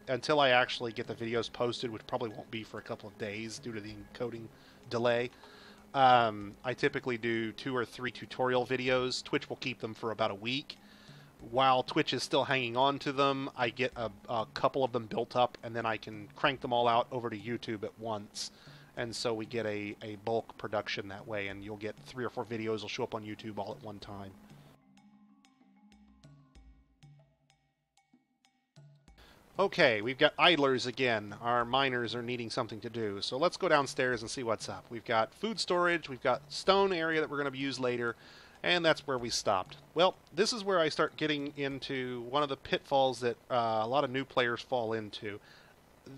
until I actually get the videos posted, which probably won't be for a couple of days due to the encoding delay. I typically do 2 or 3 tutorial videos. Twitch will keep them for about a week. While Twitch is still hanging on to them, I get a couple of them built up, and then I can crank them all out over to YouTube at once. And so we get a bulk production that way, and you'll get 3 or 4 videos will show up on YouTube all at one time. Okay, we've got idlers again. Our miners are needing something to do. So let's go downstairs and see what's up. We've got food storage, we've got stone area that we're going to use later, and that's where we stopped. Well, this is where I start getting into one of the pitfalls that a lot of new players fall into.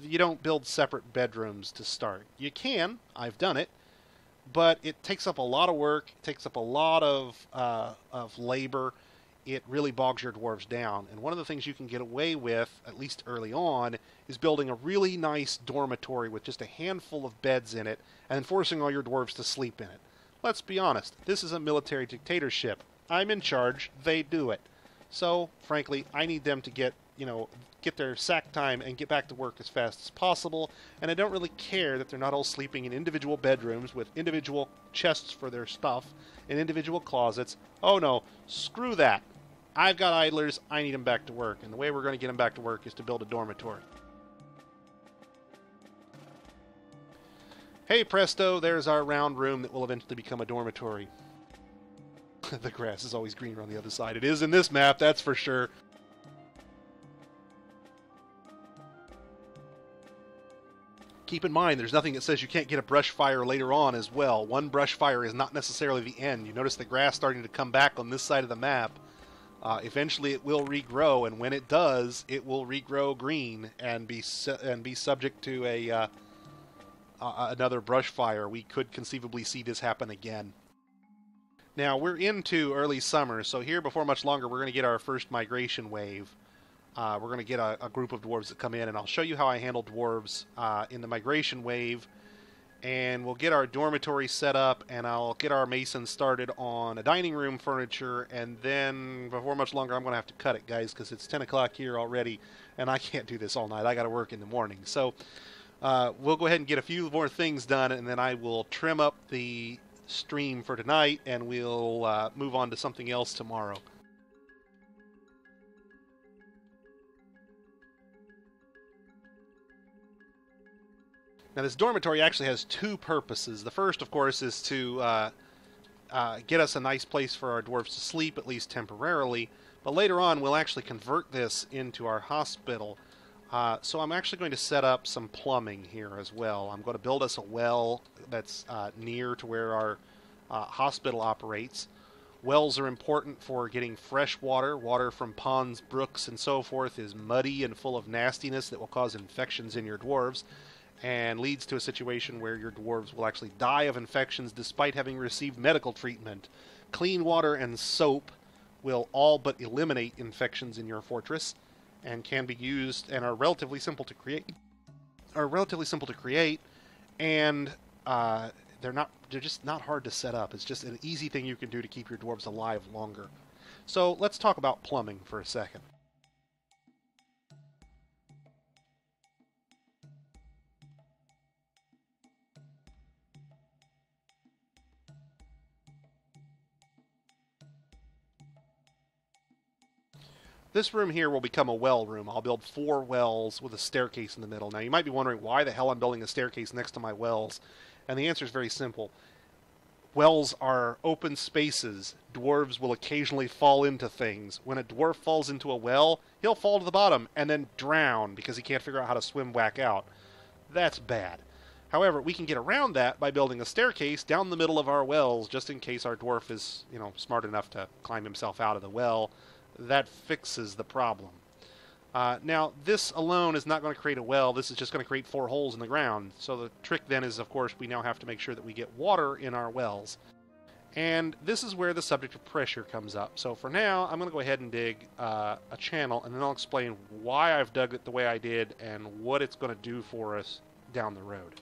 You don't build separate bedrooms to start. You can, I've done it, but it takes up a lot of work, it takes up a lot of labor. It really bogs your dwarves down. And one of the things you can get away with, at least early on, is building a really nice dormitory with just a handful of beds in it and forcing all your dwarves to sleep in it. Let's be honest, this is a military dictatorship. I'm in charge, they do it. So, frankly, I need them to get their sack time and get back to work as fast as possible, and I don't really care that they're not all sleeping in individual bedrooms with individual chests for their stuff and individual closets. Oh no, screw that. I've got idlers, I need them back to work, and the way we're going to get them back to work is to build a dormitory. Hey presto, there's our round room that will eventually become a dormitory. The grass is always greener on the other side. It is in this map, that's for sure. Keep in mind, there's nothing that says you can't get a brush fire later on as well. One brush fire is not necessarily the end. You notice the grass starting to come back on this side of the map. Eventually it will regrow, and when it does, it will regrow green and be subject to another brush fire. We could conceivably see this happen again. Now, we're into early summer, so here before much longer we're going to get our first migration wave. We're going to get a group of dwarves that come in, and I'll show you how I handle dwarves in the migration wave. And we'll get our dormitory set up, and I'll get our masons started on a dining room furniture, and then before much longer I'm going to have to cut it, guys, because it's 10 o'clock here already, and I can't do this all night. I got to work in the morning. So we'll go ahead and get a few more things done, and then I will trim up the stream for tonight, and we'll move on to something else tomorrow. Now, this dormitory actually has 2 purposes. The first, of course, is to get us a nice place for our dwarves to sleep, at least temporarily. But later on, we'll actually convert this into our hospital. So I'm actually going to set up some plumbing here as well. I'm going to build us a well that's near to where our hospital operates. Wells are important for getting fresh water. Water from ponds, brooks, and so forth is muddy and full of nastiness that will cause infections in your dwarves, and leads to a situation where your dwarves will actually die of infections despite having received medical treatment. Clean water and soap will all but eliminate infections in your fortress, and can be used and are relatively simple to create. And they're just not hard to set up. It's just an easy thing you can do to keep your dwarves alive longer. So let's talk about plumbing for a second. This room here will become a well room. I'll build 4 wells with a staircase in the middle. Now, you might be wondering why the hell I'm building a staircase next to my wells. And the answer is very simple. Wells are open spaces. Dwarves will occasionally fall into things. When a dwarf falls into a well, he'll fall to the bottom and then drown because he can't figure out how to swim back out. That's bad. However, we can get around that by building a staircase down the middle of our wells, just in case our dwarf is, smart enough to climb himself out of the well. That fixes the problem. Now, this alone is not going to create a well. This is just going to create 4 holes in the ground. So the trick then is, of course, we now have to make sure that we get water in our wells. And this is where the subject of pressure comes up. So for now, I'm going to go ahead and dig a channel, and then I'll explain why I've dug it the way I did and what it's going to do for us down the road.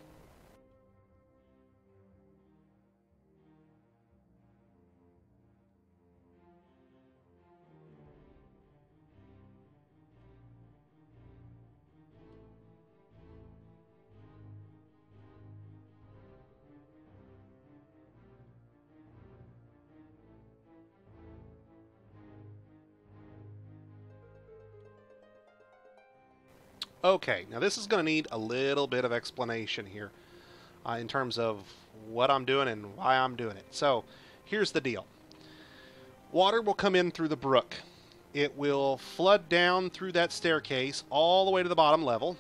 Okay, now this is going to need a little bit of explanation here in terms of what I'm doing and why I'm doing it. So here's the deal. Water will come in through the brook. It will flood down through that staircase all the way to the bottom level.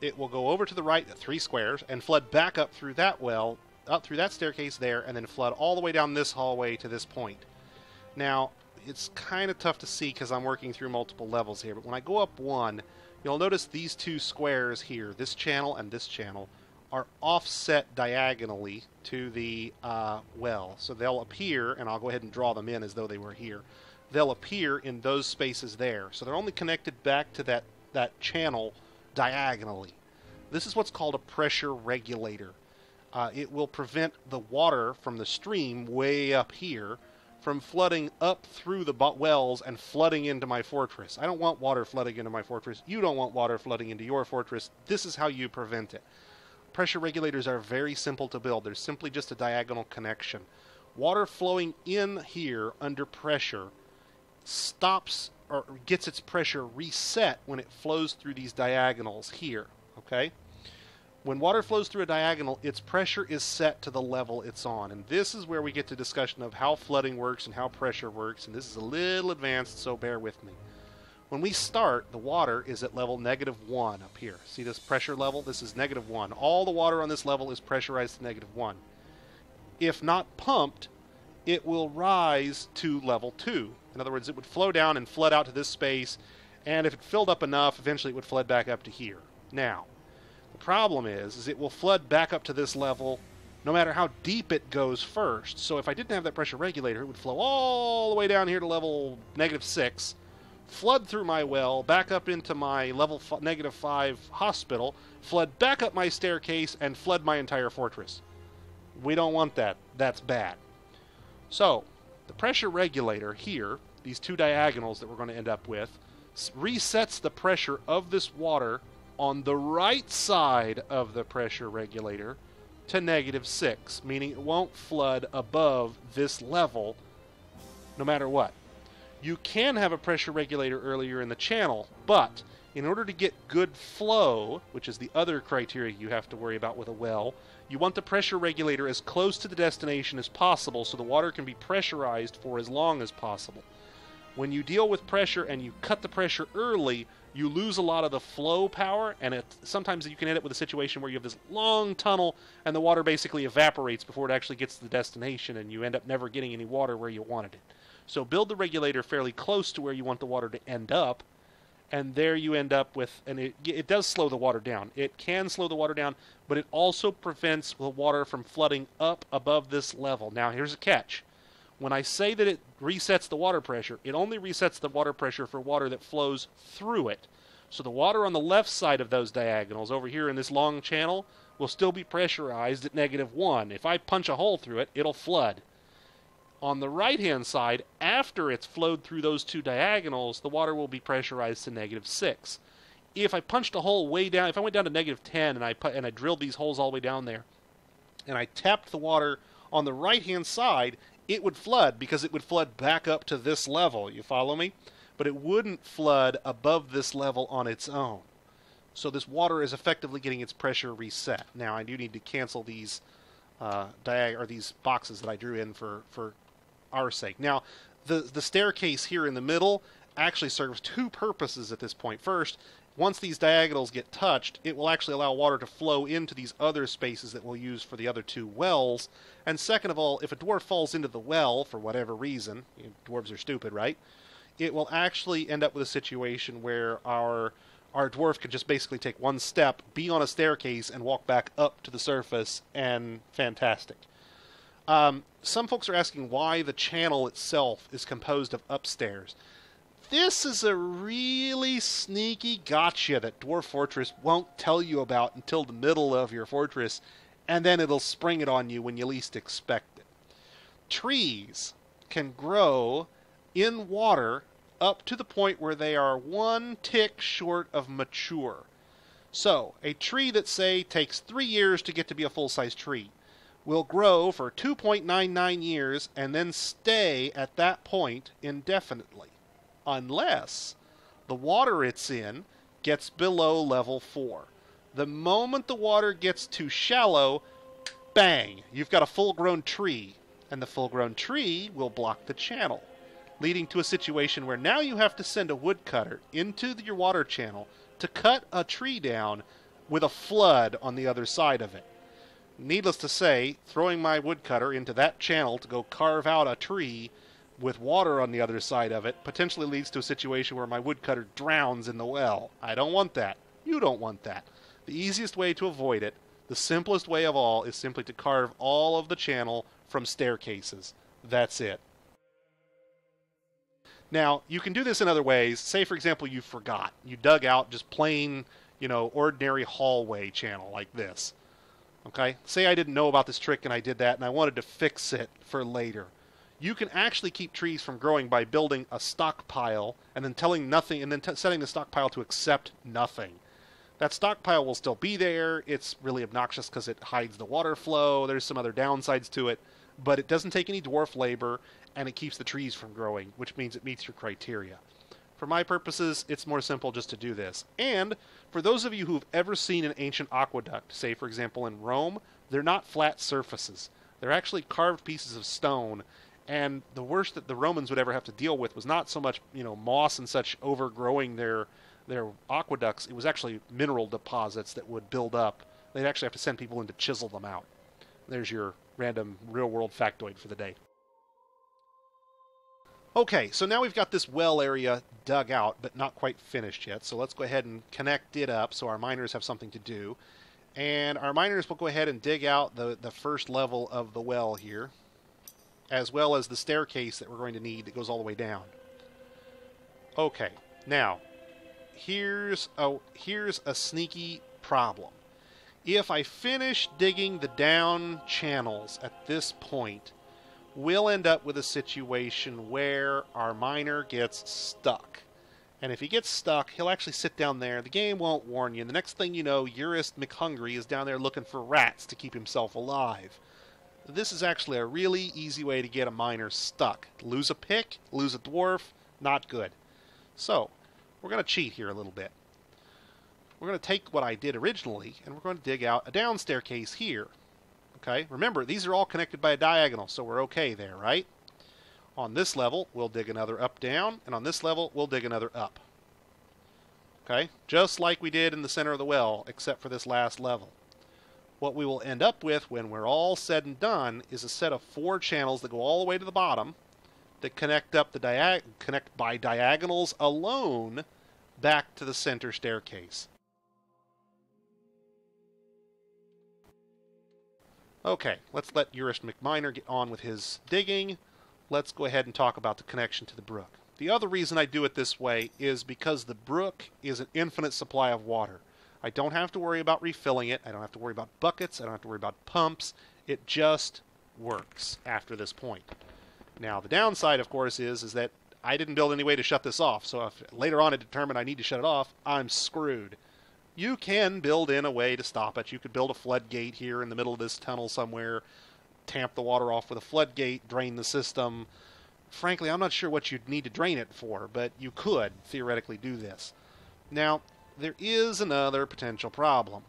It will go over to the right 3 squares and flood back up through that well, up through that staircase there, and then flood all the way down this hallway to this point. Now, it's kind of tough to see because I'm working through multiple levels here, but when I go up one, you'll notice these 2 squares here, this channel and this channel, are offset diagonally to the well. So they'll appear, and I'll go ahead and draw them in as though they were here. They'll appear in those spaces there. So they're only connected back to that channel diagonally. This is what's called a pressure regulator. It will prevent the water from the stream way up here from flooding up through the wells and flooding into my fortress. I don't want water flooding into my fortress. You don't want water flooding into your fortress. This is how you prevent it. Pressure regulators are very simple to build. They're simply just a diagonal connection. Water flowing in here under pressure stops or gets its pressure reset when it flows through these diagonals here, okay? When water flows through a diagonal, its pressure is set to the level it's on. And this is where we get to discussion of how flooding works and how pressure works. And this is a little advanced, so bear with me. When we start, the water is at level -1 up here. See this pressure level? This is -1. All the water on this level is pressurized to -1. If not pumped, it will rise to level 2. In other words, it would flow down and flood out to this space, and if it filled up enough, eventually it would flood back up to here. Now, the problem is it will flood back up to this level no matter how deep it goes first. So if I didn't have that pressure regulator, it would flow all the way down here to level -6, flood through my well, back up into my level -5 hospital, flood back up my staircase, and flood my entire fortress. We don't want that. That's bad. So, the pressure regulator here, these 2 diagonals that we're going to end up with, resets the pressure of this water on the right side of the pressure regulator to -6, meaning it won't flood above this level no matter what. You can have a pressure regulator earlier in the channel, but in order to get good flow, which is the other criteria you have to worry about with a well, you want the pressure regulator as close to the destination as possible so the water can be pressurized for as long as possible. When you deal with pressure and you cut the pressure early, you lose a lot of the flow power, and sometimes you can end up with a situation where you have this long tunnel and the water basically evaporates before it actually gets to the destination, and you end up never getting any water where you wanted it. So build the regulator fairly close to where you want the water to end up, and there you end up with, and it does slow the water down. It can slow the water down, but it also prevents the water from flooding up above this level. Now, here's a catch. When I say that it resets the water pressure, it only resets the water pressure for water that flows through it. So the water on the left side of those diagonals over here in this long channel will still be pressurized at -1. If I punch a hole through it, it'll flood. On the right-hand side, after it's flowed through those 2 diagonals, the water will be pressurized to -6. If I punched a hole way down, if I went down to -10 and I drilled these holes all the way down there, and I tapped the water on the right-hand side, it would flood because it would flood back up to this level. You follow me? But it wouldn't flood above this level on its own. So this water is effectively getting its pressure reset. Now, I do need to cancel these these boxes that I drew in for our sake. Now, the staircase here in the middle actually serves 2 purposes at this point. First, once these diagonals get touched, it will actually allow water to flow into these other spaces that we'll use for the other 2 wells. And second of all, if a dwarf falls into the well for whatever reason, dwarves are stupid, right? It will actually end up with a situation where our dwarf could just basically take 1 step, be on a staircase, and walk back up to the surface, and fantastic. Some folks are asking why the channel itself is composed of upstairs. This is a really sneaky gotcha that Dwarf Fortress won't tell you about until the middle of your fortress, and then it'll spring it on you when you least expect it. Trees can grow in water up to the point where they are 1 tick short of mature. So, a tree that, say, takes 3 years to get to be a full-size tree will grow for 2.99 years and then stay at that point indefinitely, unless the water it's in gets below level 4. The moment the water gets too shallow, bang, you've got a full-grown tree, and the full-grown tree will block the channel, leading to a situation where now you have to send a woodcutter into your water channel to cut a tree down with a flood on the other side of it. Needless to say, throwing my woodcutter into that channel to go carve out a tree with water on the other side of it potentially leads to a situation where my woodcutter drowns in the well. I don't want that. You don't want that. The easiest way to avoid it, the simplest way of all, is simply to carve all of the channel from staircases. That's it. Now, you can do this in other ways. Say, for example, you forgot. You dug out just plain, ordinary hallway channel like this. Okay? Say I didn't know about this trick and I did that and I wanted to fix it for later. You can actually keep trees from growing by building a stockpile and then telling nothing, and then setting the stockpile to accept nothing. That stockpile will still be there. It's really obnoxious because it hides the water flow. There's some other downsides to it, but it doesn't take any dwarf labor, and it keeps the trees from growing, which means it meets your criteria. For my purposes, it's more simple just to do this. And for those of you who've ever seen an ancient aqueduct, say for example in Rome, they're not flat surfaces. They're actually carved pieces of stone, and the worst that the Romans would ever have to deal with was not so much, moss and such overgrowing their aqueducts. It was actually mineral deposits that would build up. They'd actually have to send people in to chisel them out. There's your random real-world factoid for the day. Okay, so now we've got this well area dug out, but not quite finished yet. So let's go ahead and connect it up so our miners have something to do. And our miners will go ahead and dig out the first level of the well here, as well as the staircase that we're going to need that goes all the way down. Okay, now, here's a sneaky problem. If I finish digging the down channels at this point, we'll end up with a situation where our miner gets stuck. And if he gets stuck, he'll actually sit down there. The game won't warn you. And the next thing you know, Urist McHungry is down there looking for rats to keep himself alive. This is actually a really easy way to get a miner stuck. Lose a pick, lose a dwarf, not good. So, we're going to cheat here a little bit. We're going to take what I did originally, and we're going to dig out a down staircase here. Okay, remember, these are all connected by a diagonal, so we're okay there, right? On this level, we'll dig another up-down, and on this level, we'll dig another up. Okay, just like we did in the center of the well, except for this last level. What we will end up with when we're all said and done is a set of 4 channels that go all the way to the bottom that connect by diagonals alone back to the center staircase. Okay, let's let Urist McMiner get on with his digging. Let's go ahead and talk about the connection to the brook. The other reason I do it this way is because the brook is an infinite supply of water. I don't have to worry about refilling it. I don't have to worry about buckets. I don't have to worry about pumps. It just works after this point. Now, the downside, of course, is that I didn't build any way to shut this off. So if later on I determine I need to shut it off, I'm screwed. You can build in a way to stop it. You could build a floodgate here in the middle of this tunnel somewhere, tamp the water off with a floodgate, drain the system. Frankly, I'm not sure what you'd need to drain it for, but you could theoretically do this. Now, there is another potential problem.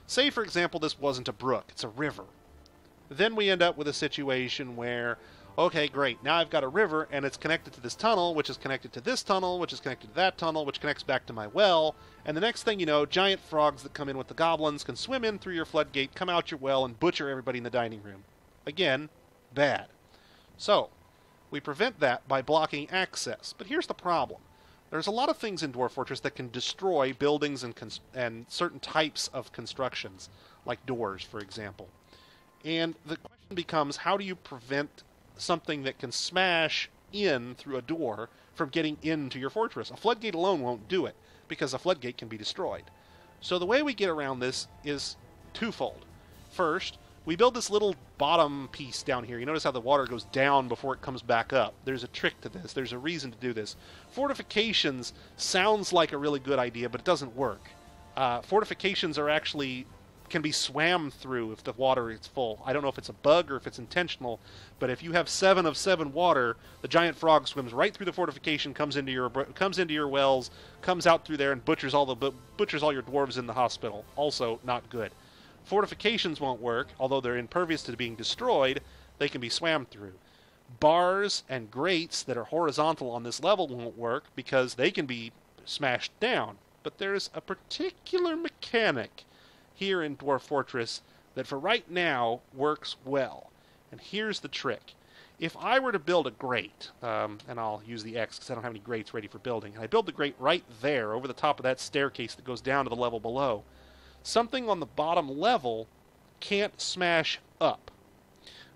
Say, for example, this wasn't a brook, it's a river. Then we end up with a situation where, okay, great, now I've got a river, and it's connected to this tunnel, which is connected to this tunnel, which is connected to that tunnel, which connects back to my well, and the next thing you know, giant frogs that come in with the goblins can swim in through your floodgate, come out your well, and butcher everybody in the dining room. Again, bad. So, we prevent that by blocking access. But here's the problem. There's a lot of things in Dwarf Fortress that can destroy buildings and certain types of constructions, like doors, for example. And the question becomes, how do you prevent something that can smash in through a door from getting into your fortress? A floodgate alone won't do it, because a floodgate can be destroyed. So the way we get around this is twofold. First, we build this little bottom piece down here. You notice how the water goes down before it comes back up. There's a trick to this. There's a reason to do this. Fortifications sounds like a really good idea, but it doesn't work. Fortifications are actually can be swam through if the water is full. I don't know if it's a bug or if it's intentional, but if you have 7 of 7 water, the giant frog swims right through the fortification, comes into your wells, comes out through there and butchers all your dwarves in the hospital. Also not good. Fortifications won't work, although they're impervious to being destroyed. They can be swam through. Bars and grates that are horizontal on this level won't work because they can be smashed down. But there's a particular mechanic here in Dwarf Fortress that for right now works well. And here's the trick. If I were to build a grate, and I'll use the X because I don't have any grates ready for building, and I build the grate right there over the top of that staircase that goes down to the level below, something on the bottom level can't smash up.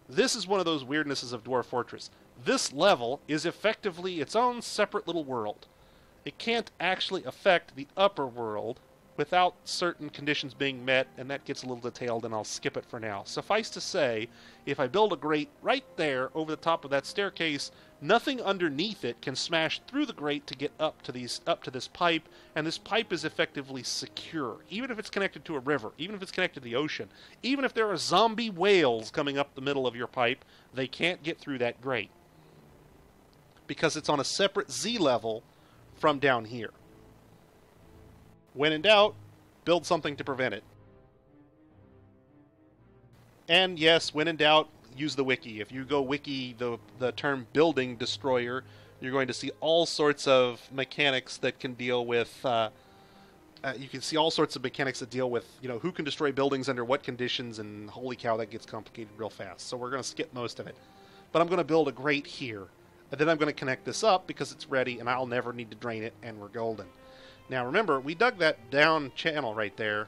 This is one of those weirdnesses of Dwarf Fortress. This level is effectively its own separate little world. It can't actually affect the upper world without certain conditions being met, and that gets a little detailed, and I'll skip it for now. Suffice to say, if I build a grate right there over the top of that staircase, nothing underneath it can smash through the grate to get up to this pipe, and this pipe is effectively secure. Even if it's connected to a river, even if it's connected to the ocean, even if there are zombie whales coming up the middle of your pipe, they can't get through that grate. Because it's on a separate Z level from down here. When in doubt, build something to prevent it. And yes, when in doubt, use the wiki. If you go wiki the term building destroyer, you're going to see all sorts of mechanics that can deal with you can see all sorts of mechanics that deal with, who can destroy buildings under what conditions, and holy cow, that gets complicated real fast. So we're going to skip most of it. But I'm going to build a grate here. And then I'm going to connect this up because it's ready and I'll never need to drain it, and we're golden. Now remember, we dug that down channel right there.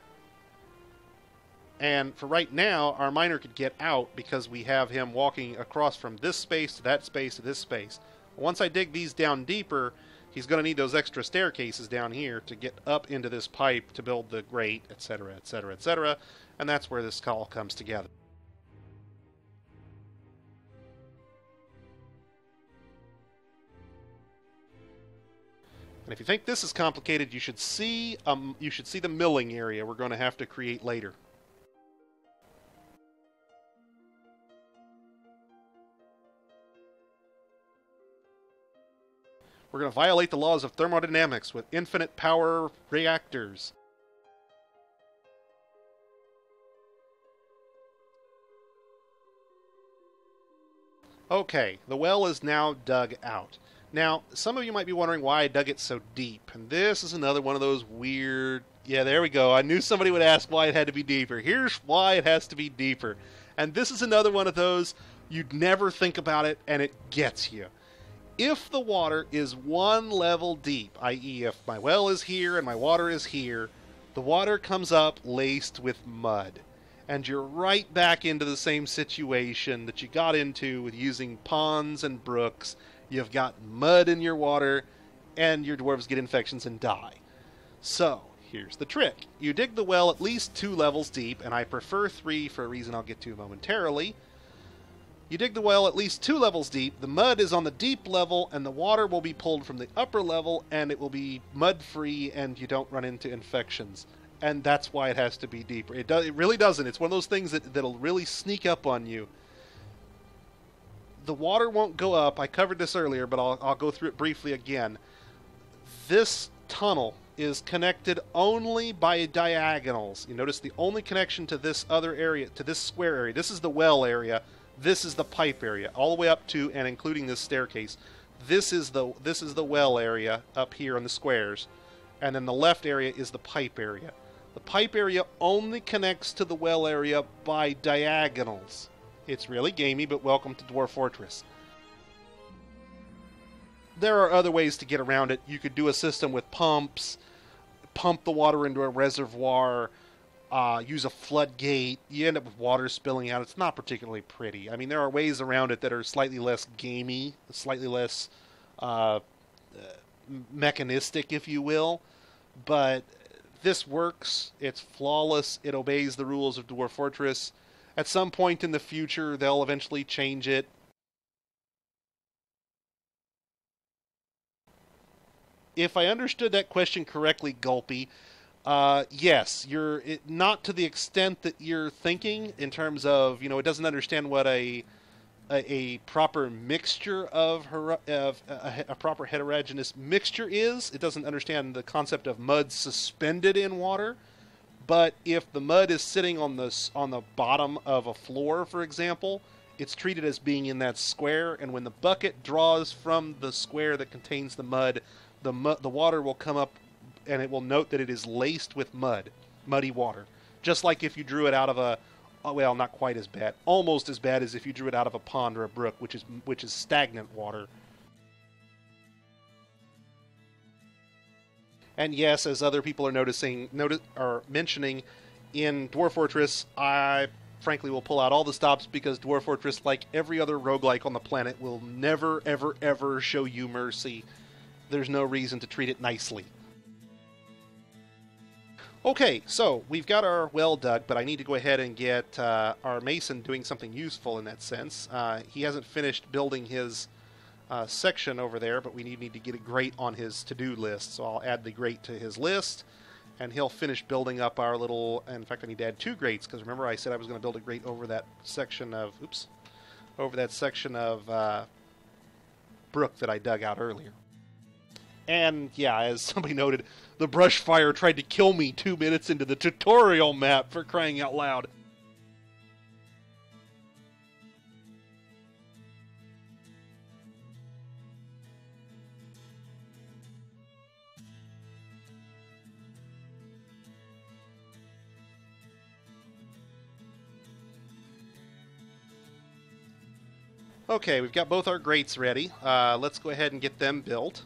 And for right now, our miner could get out because we have him walking across from this space to that space to this space. Once I dig these down deeper, he's going to need those extra staircases down here to get up into this pipe to build the grate, etc., etc., etc. And that's where this all comes together. And if you think this is complicated, you should see the milling area we're going to have to create later. We're going to violate the laws of thermodynamics with infinite power reactors. Okay, the well is now dug out. Now, some of you might be wondering why I dug it so deep, and this is another one of those weird... Yeah, there we go. I knew somebody would ask why it had to be deeper. Here's why it has to be deeper. And this is another one of those, you'd never think about it, and it gets you. If the water is one level deep, i.e. if my well is here and my water is here, the water comes up laced with mud. And you're right back into the same situation that you got into with using ponds and brooks. You've got mud in your water, and your dwarves get infections and die. So, here's the trick. You dig the well at least 2 levels deep, and I prefer 3 for a reason I'll get to momentarily. You dig the well at least 2 levels deep, the mud is on the deep level, and the water will be pulled from the upper level, and it will be mud-free, and you don't run into infections. And that's why it has to be deeper. It really doesn't. It's one of those things that'll really sneak up on you. The water won't go up. I covered this earlier, but I'll go through it briefly again. This tunnel is connected only by diagonals. You notice the only connection to this other area, to this square area. This is the well area. This is the pipe area, all the way up to and including this staircase. This is the well area up here on the squares, and then the left area is the pipe area. The pipe area only connects to the well area by diagonals. It's really gamey, but welcome to Dwarf Fortress. There are other ways to get around it. You could do a system with pumps, pump the water into a reservoir, use a floodgate. You end up with water spilling out. It's not particularly pretty. I mean, there are ways around it that are slightly less gamey, slightly less mechanistic, if you will. But this works. It's flawless. It obeys the rules of Dwarf Fortress. At some point in the future, they'll eventually change it. If I understood that question correctly, Gulpy, Yes, not to the extent that you're thinking in terms of, it doesn't understand what a proper mixture of a proper heterogeneous mixture is. It doesn't understand the concept of mud suspended in water. But if the mud is sitting on the bottom of a floor, for example, it's treated as being in that square, and when the bucket draws from the square that contains the mud, the water will come up, and it will note that it is laced with muddy water. Just like if you drew it out of well, not quite as bad, almost as bad as if you drew it out of a pond or a brook, which is stagnant water. And yes, as other people are mentioning, in Dwarf Fortress, I frankly will pull out all the stops because Dwarf Fortress, like every other roguelike on the planet, will never, ever, ever show you mercy. There's no reason to treat it nicely. Okay, so we've got our well dug, but I need to go ahead and get our mason doing something useful in that sense. He hasn't finished building his section over there, but we need to get a grate on his to-do list. So I'll add the grate to his list, and he'll finish building up our little... In fact, I need to add 2 grates, because remember I said I was going to build a grate over that section of... Oops. Over that section of brook that I dug out earlier. And, yeah, as somebody noted, the brush fire tried to kill me 2 minutes into the tutorial map, for crying out loud. Okay, we've got both our grates ready. Let's go ahead and get them built.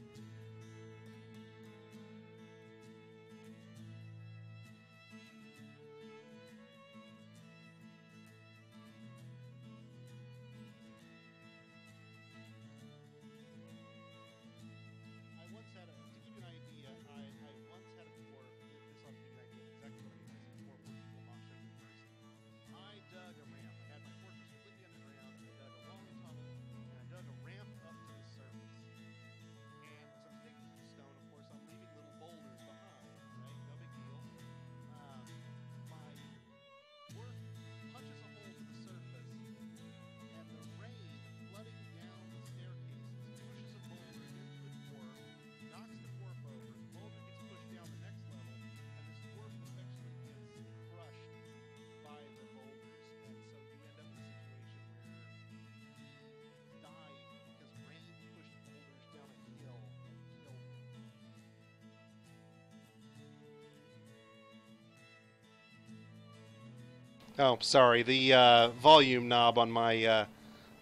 Oh, sorry. The volume knob on my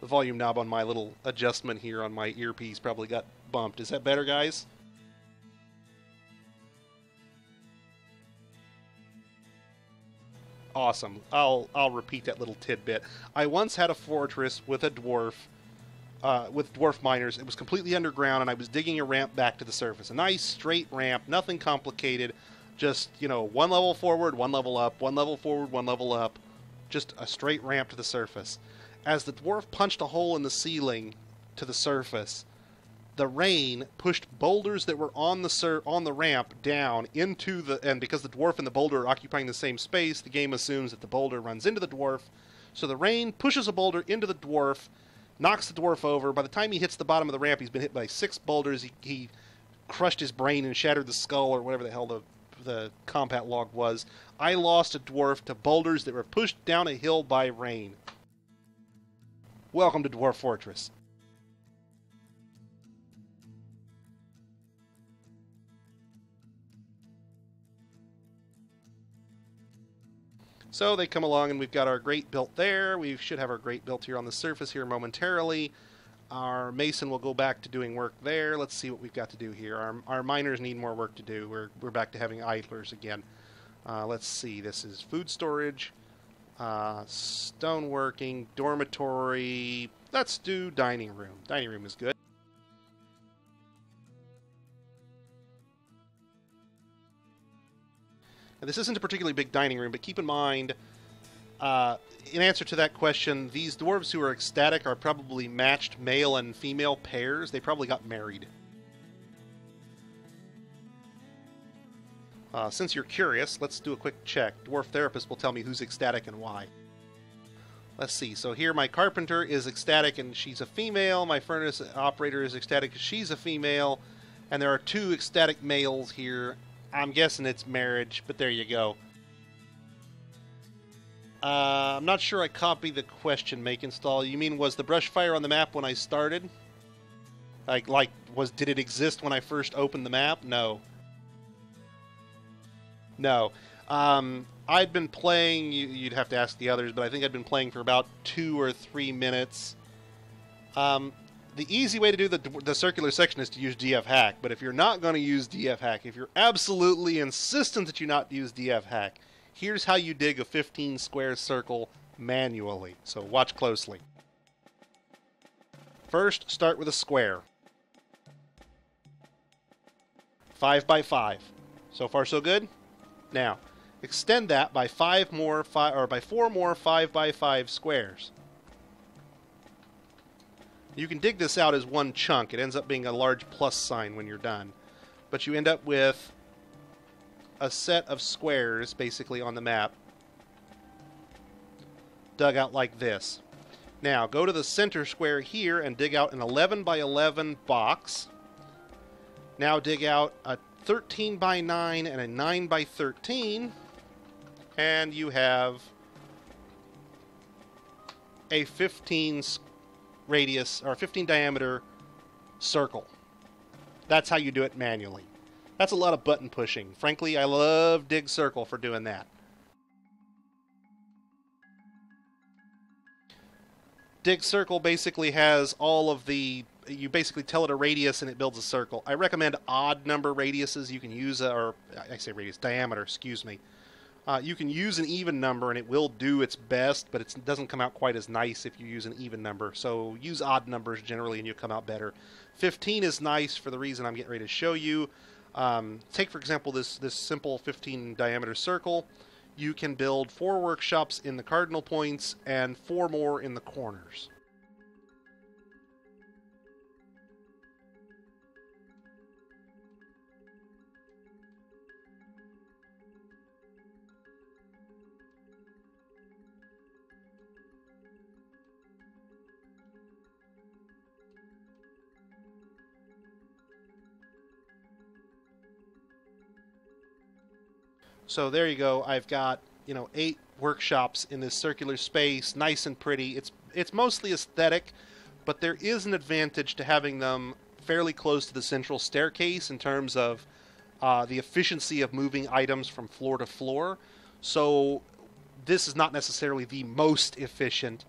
little adjustment here on my earpiece probably got bumped. Is that better, guys? Awesome. I'll repeat that little tidbit. I once had a fortress with a dwarf, with dwarf miners. It was completely underground, and I was digging a ramp back to the surface. A nice straight ramp, nothing complicated. Just, one level forward, one level up, one level forward, one level up. Just a straight ramp to the surface. As the dwarf punched a hole in the ceiling to the surface, the rain pushed boulders that were on the ramp down into the... And because the dwarf and the boulder are occupying the same space, the game assumes that the boulder runs into the dwarf. So the rain pushes a boulder into the dwarf, knocks the dwarf over. By the time he hits the bottom of the ramp, he's been hit by 6 boulders. He crushed his brain and shattered the skull, or whatever the hell the combat log was. I lost a dwarf to boulders that were pushed down a hill by rain. Welcome to Dwarf Fortress. So they come along and we've got our grate built there. We should have our grate built here on the surface here momentarily. Our mason will go back to doing work there. Let's see what we've got to do here. Our miners need more work to do. We're back to having idlers again. Let's see. This is food storage, stoneworking, dormitory. Let's do dining room. Dining room is good. Now, this isn't a particularly big dining room, but keep in mind, in answer to that question, these dwarves who are ecstatic are probably matched male and female pairs. They probably got married. Since you're curious, let's do a quick check. Dwarf Therapist will tell me who's ecstatic and why. Let's see. So here my carpenter is ecstatic and she's a female. My furnace operator is ecstatic and she's a female. And there are 2 ecstatic males here. I'm guessing it's marriage, but there you go. I'm not sure I copied the question, make install. You mean, was the brush fire on the map when I started? Did it exist when I first opened the map? No. No. I'd been playing, you'd have to ask the others, but I think I'd been playing for about 2 or 3 minutes. The easy way to do the circular section is to use DF hack, but if you're not going to use DF hack, if you're absolutely insistent that you not use DF hack, here's how you dig a 15 square circle manually. So watch closely. First, start with a square. 5 by 5. So far so good? Now, extend that by 4 more 5 by 5 squares. You can dig this out as one chunk. It ends up being a large plus sign when you're done. But you end up with a set of squares, basically, on the map, dug out like this. Now, go to the center square here and dig out an 11 by 11 box. Now dig out a 13 by 9 and a 9 by 13. And you have a 15 radius, or 15 diameter circle. That's how you do it manually. That's a lot of button pushing. Frankly, I love Dig Circle for doing that. Dig Circle basically has all of the... You basically tell it a radius and it builds a circle. I recommend odd number radiuses. You can use diameter, excuse me. You can use an even number and it will do its best, but it doesn't come out quite as nice if you use an even number. So use odd numbers generally and you'll come out better. 15 is nice for the reason I'm getting ready to show you. Take, for example, this simple 15 diameter circle. You can build 4 workshops in the cardinal points and 4 more in the corners. So there you go. I've got, 8 workshops in this circular space, nice and pretty. It's mostly aesthetic, but there is an advantage to having them fairly close to the central staircase in terms of the efficiency of moving items from floor to floor. So this is not necessarily the most efficient.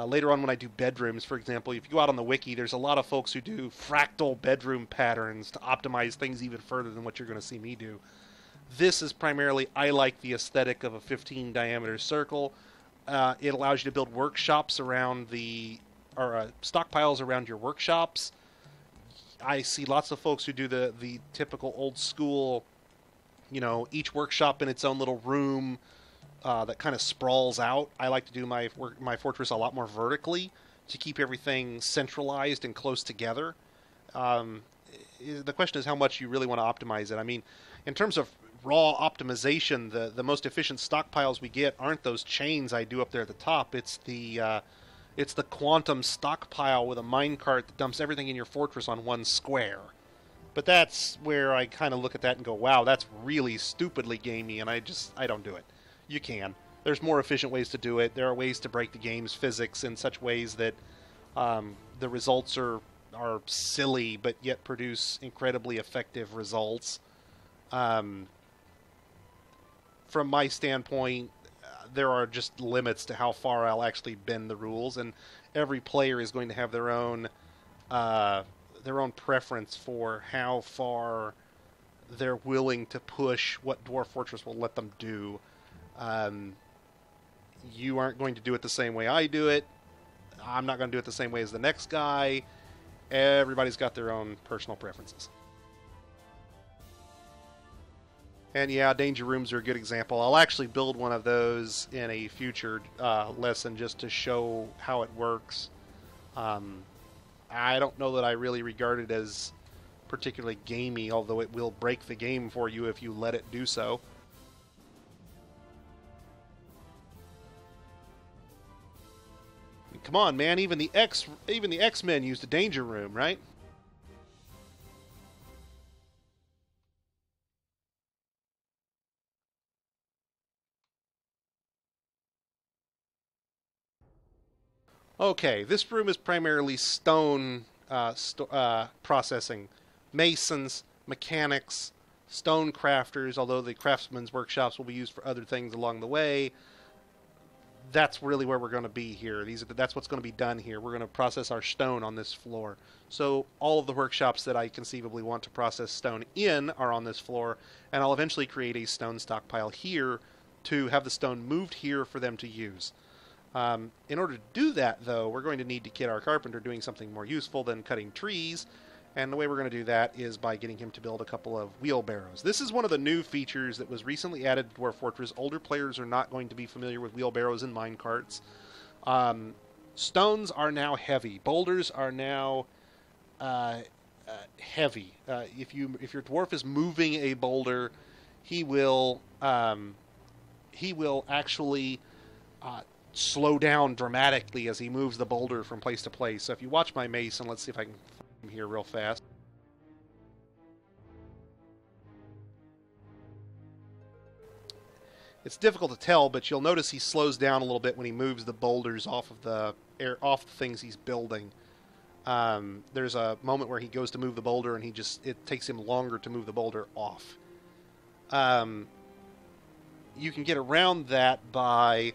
Later on when I do bedrooms, for example, if you go out on the wiki, there's a lot of folks who do fractal bedroom patterns to optimize things even further than what you're going to see me do. This is primarily, I like the aesthetic of a 15 diameter circle. It allows you to build workshops around stockpiles around your workshops. I see lots of folks who do the typical old school, each workshop in its own little room that kind of sprawls out. I like to do my fortress a lot more vertically to keep everything centralized and close together. The question is how much you really want to optimize it. I mean, in terms of raw optimization, the most efficient stockpiles we get aren't those chains I do up there at the top. It's the quantum stockpile with a minecart that dumps everything in your fortress on one square. But that's where I kind of look at that and go, wow, that's really stupidly gamey, and I don't do it. You can. There's more efficient ways to do it. There are ways to break the game's physics in such ways that the results are silly but yet produce incredibly effective results. From my standpoint, there are just limits to how far I'll actually bend the rules, and every player is going to have their own preference for how far they're willing to push what Dwarf Fortress will let them do. You aren't going to do it the same way I do it. I'm not going to do it the same way as the next guy. Everybody's got their own personal preferences. And yeah, danger rooms are a good example. I'll actually build one of those in a future lesson just to show how it works. I don't know that I really regard it as particularly gamey, although it will break the game for you if you let it do so. Come on, man! Even the X-Men used a danger room, right? Okay, this room is primarily stone processing. Masons, mechanics, stone crafters, although the craftsmen's workshops will be used for other things along the way. That's really where we're going to be here. That's what's going to be done here. We're going to process our stone on this floor. So all of the workshops that I conceivably want to process stone in are on this floor, and I'll eventually create a stone stockpile here to have the stone moved here for them to use. In order to do that, though, we're going to need to get our carpenter doing something more useful than cutting trees, and the way we're going to do that is by getting him to build a couple of wheelbarrows. This is one of the new features that was recently added to Dwarf Fortress. Older players are not going to be familiar with wheelbarrows and minecarts. Stones are now heavy. Boulders are now heavy. If your dwarf is moving a boulder, he will actually slow down dramatically as he moves the boulder from place to place. So if you watch my mason, let's see if I can find him here real fast. It's difficult to tell, but you'll notice he slows down a little bit when he moves the boulders off of the things he's building. There's a moment where he goes to move the boulder, and it takes him longer to move the boulder off. You can get around that by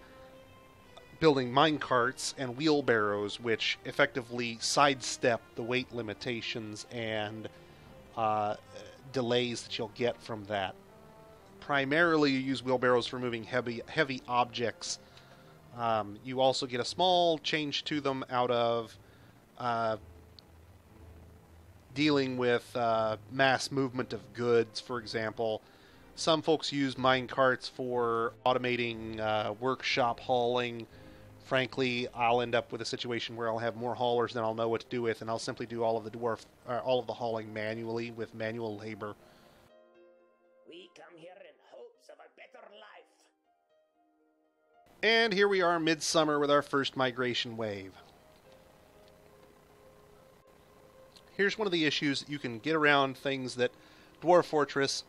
building minecarts and wheelbarrows, which effectively sidestep the weight limitations and delays that you'll get from that. Primarily, you use wheelbarrows for moving heavy objects. You also get a small change to them out of dealing with mass movement of goods, for example. Some folks use minecarts for automating workshop hauling. Frankly, I'll end up with a situation where I'll have more haulers than I'll know what to do with, and I'll simply do all of the hauling manually with manual labor. We come here in hopes of a better life. And here we are midsummer with our first migration wave. Here's one of the issues. You can get around things that Dwarf Fortress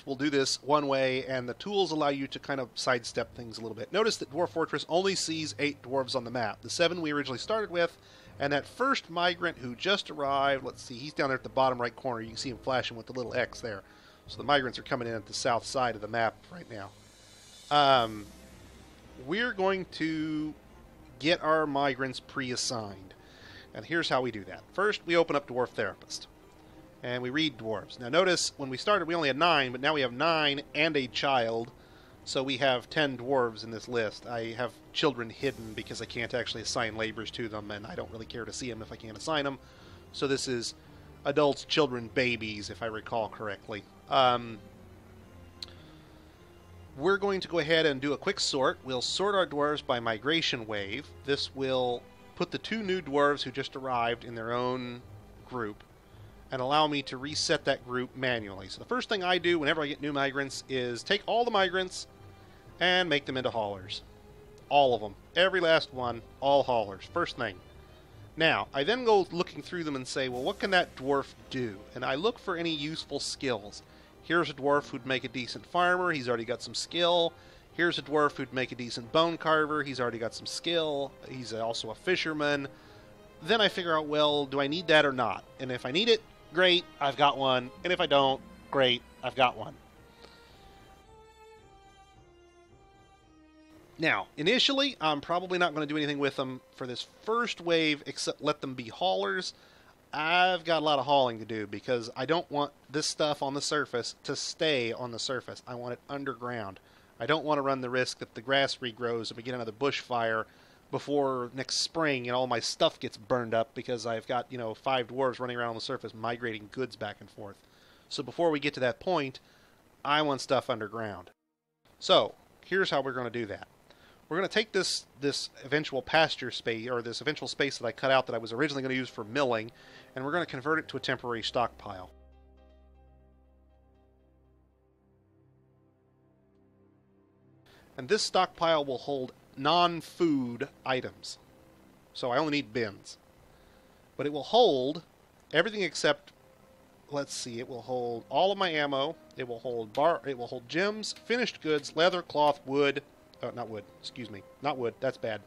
will do this one way, and the tools allow you to kind of sidestep things a little bit. Notice that Dwarf Fortress only sees 8 dwarves on the map. The 7 we originally started with, and that first migrant who just arrived, let's see, he's down there at the bottom right corner. You can see him flashing with the little X there. So the migrants are coming in at the south side of the map right now. We're going to get our migrants pre-assigned. And here's how we do that. First, we open up Dwarf Therapist. And we read dwarves. Now notice, when we started we only had 9, but now we have 9 and a child. So we have 10 dwarves in this list. I have children hidden because I can't actually assign labors to them, and I don't really care to see them if I can't assign them. So this is adults, children, babies, if I recall correctly. We're going to go ahead and do a quick sort. We'll sort our dwarves by migration wave. This will put the 2 new dwarves who just arrived in their own group, and allow me to reset that group manually. So the first thing I do whenever I get new migrants is take all the migrants and make them into haulers. All of them. Every last one, all haulers. First thing. Now, I then go looking through them and say, well, what can that dwarf do? And I look for any useful skills. Here's a dwarf who'd make a decent farmer. He's already got some skill. Here's a dwarf who'd make a decent bone carver. He's already got some skill. He's also a fisherman. Then I figure out, well, do I need that or not? And if I need it, great, I've got one. And if I don't, great, I've got one. Now, initially, I'm probably not going to do anything with them for this first wave except let them be haulers. I've got a lot of hauling to do because I don't want this stuff on the surface to stay on the surface. I want it underground. I don't want to run the risk that the grass regrows if we get another bushfire before next spring and all my stuff gets burned up because I've got, 5 dwarves running around on the surface migrating goods back and forth. So before we get to that point, I want stuff underground. So, here's how we're going to do that. we're going to take this eventual pasture space, or this eventual space that I cut out that I was originally going to use for milling, and we're going to convert it to a temporary stockpile. And this stockpile will hold non-food items. So I only need bins. But it will hold everything except, let's see, it will hold all of my ammo, it will hold gems, finished goods, leather, cloth, wood, not wood, excuse me, not wood, that's bad.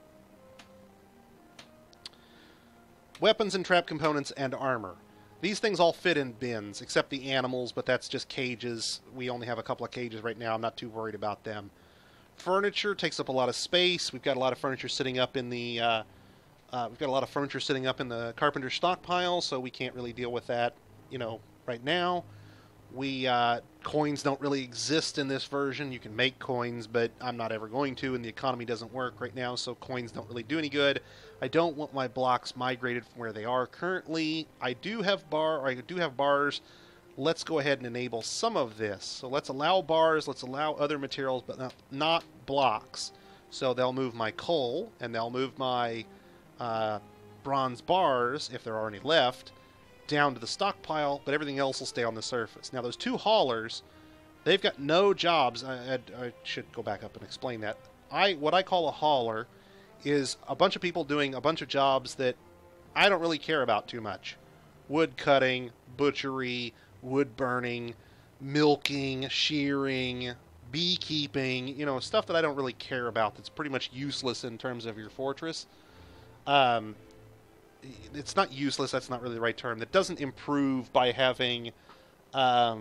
Weapons and trap components and armor. These things all fit in bins, except the animals, but that's just cages. We only have a couple of cages right now, I'm not too worried about them. Furniture takes up a lot of space. We've got a lot of furniture sitting up in the carpenter stockpile, so we can't really deal with that, right now. Coins don't really exist in this version. You can make coins, but I'm not ever going to, and the economy doesn't work right now, so coins don't really do any good. I don't want my blocks migrated from where they are currently. I do have bars. Let's go ahead and enable some of this. So let's allow bars, let's allow other materials, but not blocks. So they'll move my coal, and they'll move my bronze bars, if there are any left, down to the stockpile, but everything else will stay on the surface. Now those two haulers, they've got no jobs. I should go back up and explain that. What I call a hauler is a bunch of people doing a bunch of jobs that I don't really care about too much. Wood cutting, butchery, wood burning, milking, shearing, beekeeping, stuff that I don't really care about that's pretty much useless in terms of your fortress. It's not useless, that's not really the right term. That doesn't improve by having a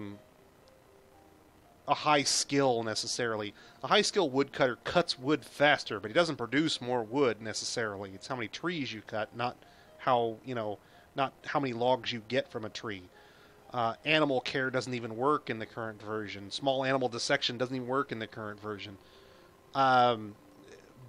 high skill necessarily. A high skill woodcutter cuts wood faster, but he doesn't produce more wood necessarily. It's how many trees you cut, not how many logs you get from a tree. Animal care doesn't even work in the current version. Small animal dissection doesn't even work in the current version.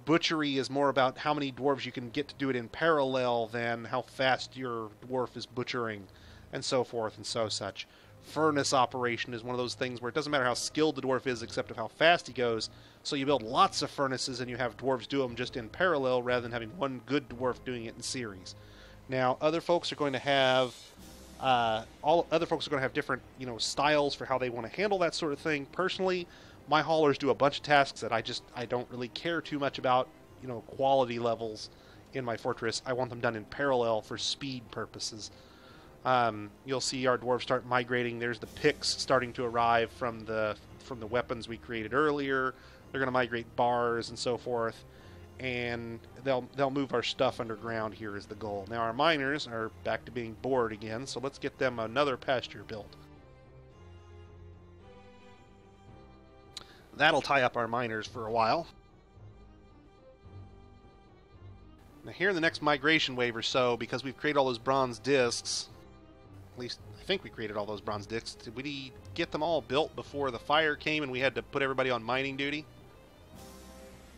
Butchery is more about how many dwarves you can get to do it in parallel than how fast your dwarf is butchering, and so forth and such. Furnace operation is one of those things where it doesn't matter how skilled the dwarf is except of how fast he goes, so you build lots of furnaces and you have dwarves do them just in parallel rather than having one good dwarf doing it in series. Now, other folks are going to have different, styles for how they want to handle that sort of thing. Personally, my haulers do a bunch of tasks that I don't really care too much about, quality levels in my fortress. I want them done in parallel for speed purposes. You'll see our dwarves start migrating. There's the picks starting to arrive from the weapons we created earlier. They're going to migrate bars and so forth, and they'll move our stuff underground. Here is the goal. Now our miners are back to being bored again, so let's get them another pasture built. That'll tie up our miners for a while. Now here in the next migration wave or so, because we've created all those bronze discs, at least I think we created all those bronze discs, did we get them all built before the fire came and we had to put everybody on mining duty?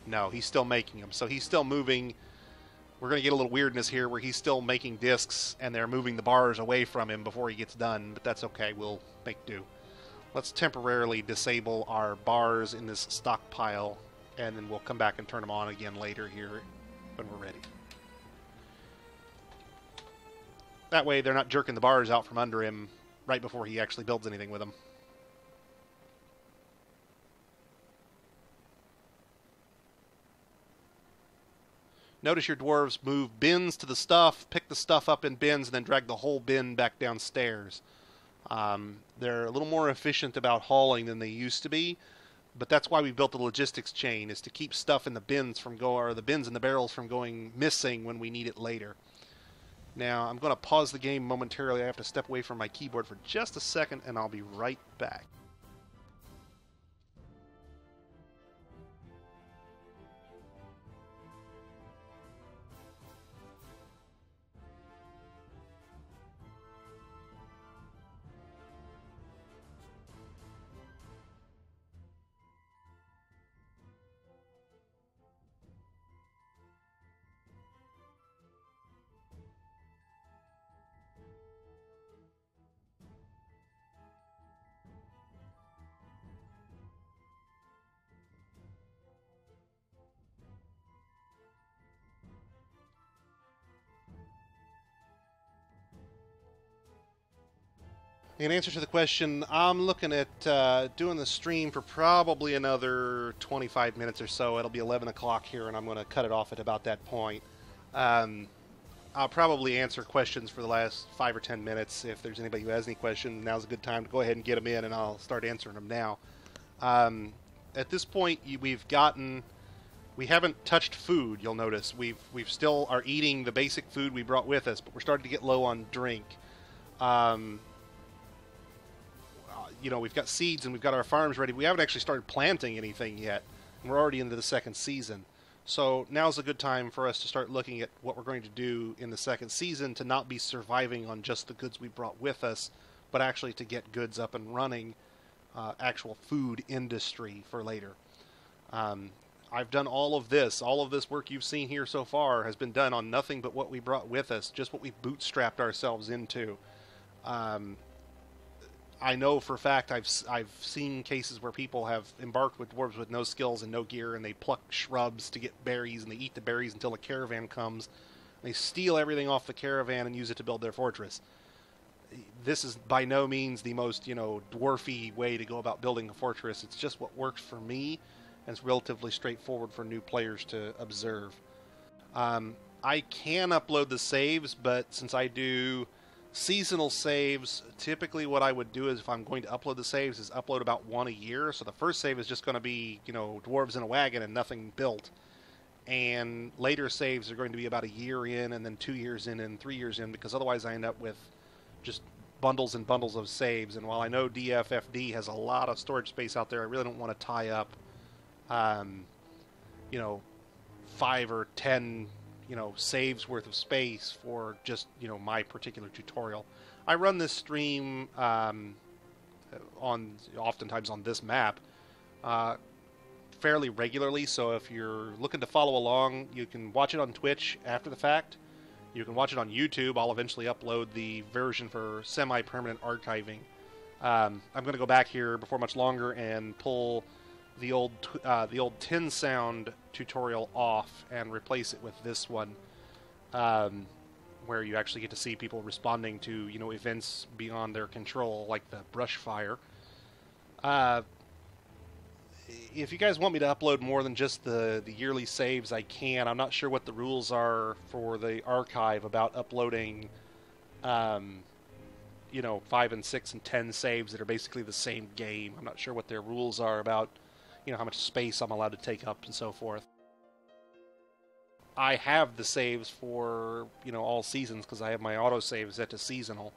No, he's still making them. So he's still moving. We're going to get a little weirdness here where he's still making discs and they're moving the bars away from him before he gets done, but that's okay. We'll make do. Let's temporarily disable our bars in this stockpile, and then we'll come back and turn them on again later here when we're ready. That way they're not jerking the bars out from under him right before he actually builds anything with them. Notice your dwarves move bins to the stuff, pick the stuff up in bins, and then drag the whole bin back downstairs. They're a little more efficient about hauling than they used to be, but that's why we built the logistics chain, is to keep stuff in the bins or the bins and the barrels from going missing when we need it later. Now, I'm going to pause the game momentarily. I have to step away from my keyboard for just a second, and I'll be right back. In answer to the question, I'm looking at doing the stream for probably another 25 minutes or so. It'll be 11 o'clock here, and I'm going to cut it off at about that point. Um, I'll probably answer questions for the last 5 or 10 minutes. If there's anybody who has any questions, now's a good time to go ahead and get them in, and I'll start answering them now. At this point, we haven't touched food. You'll notice we've still are eating the basic food we brought with us, but we're starting to get low on drink. We've got seeds and we've got our farms ready. We haven't actually started planting anything yet, and we're already into the second season. So now's a good time for us to start looking at what we're going to do in the second season to not be surviving on just the goods we brought with us, but actually to get goods up and running, actual food industry for later. I've done all of this work you've seen here so far has been done on nothing but what we brought with us, just what we bootstrapped ourselves into. I know for a fact I've seen cases where people have embarked with dwarves with no skills and no gear, and they pluck shrubs to get berries, and they eat the berries until a caravan comes. They steal everything off the caravan and use it to build their fortress. This is by no means the most, dwarfy way to go about building a fortress. It's just what works for me, and it's relatively straightforward for new players to observe. I can upload the saves, but since I do seasonal saves, typically what I would do is if I'm going to upload the saves is upload about one a year. So the first save is just going to be, dwarves in a wagon and nothing built. And later saves are going to be about a year in, and then 2 years in, and 3 years in, because otherwise I end up with just bundles and bundles of saves. And while I know DFFD has a lot of storage space out there, I really don't want to tie up, 5 or 10 saves worth of space for just, my particular tutorial. I run this stream oftentimes on this map fairly regularly, so if you're looking to follow along, you can watch it on Twitch after the fact. You can watch it on YouTube. I'll eventually upload the version for semi-permanent archiving. I'm going to go back here before much longer and pull the old Tin Sound tutorial off and replace it with this one, where you actually get to see people responding to events beyond their control, like the brush fire. If you guys want me to upload more than just the yearly saves, I can. I'm not sure what the rules are for the archive about uploading 5 and 6 and 10 saves that are basically the same game. I'm not sure what their rules are about how much space I'm allowed to take up and so forth. I have the saves for, all seasons because I have my autosave set to seasonal.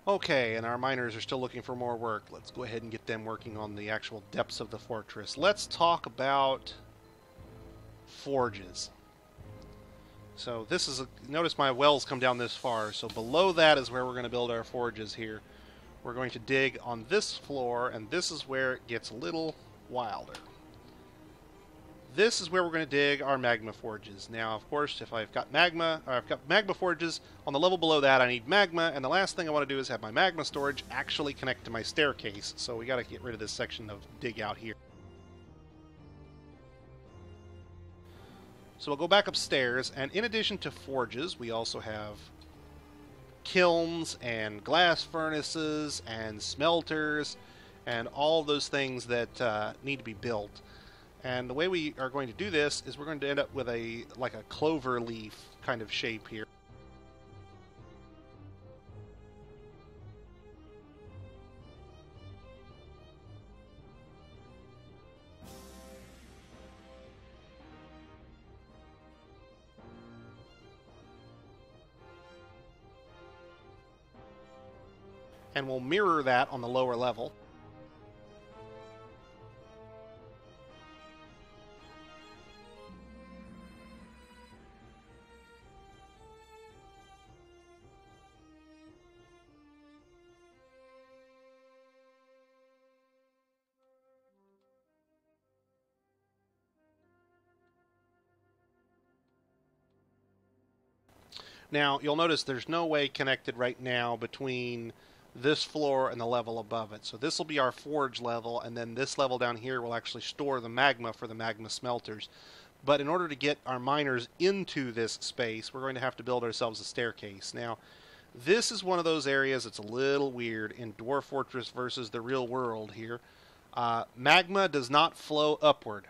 Okay, and our miners are still looking for more work. Let's go ahead and get them working on the actual depths of the fortress. Let's talk about forges. So this is notice my wells come down this far, so below that is where we're going to build our forges here. We're going to dig on this floor, and this is where it gets a little wilder. This is where we're going to dig our magma forges. Now, of course, if I've got magma forges, on the level below that I need magma, and the last thing I want to do is have my magma storage actually connect to my staircase, so we got to get rid of this section of dig out here. So we'll go back upstairs, and in addition to forges, we also have kilns and glass furnaces and smelters and all those things that need to be built. And the way we are going to do this is we're going to end up with like a clover leaf kind of shape here. And we'll mirror that on the lower level. Now, you'll notice there's no way connected right now between this floor and the level above it. So this will be our forge level, and then this level down here will actually store the magma for the magma smelters. But in order to get our miners into this space, we're going to have to build ourselves a staircase. Now, this is one of those areas that's a little weird in Dwarf Fortress versus the real world here. Magma does not flow upward.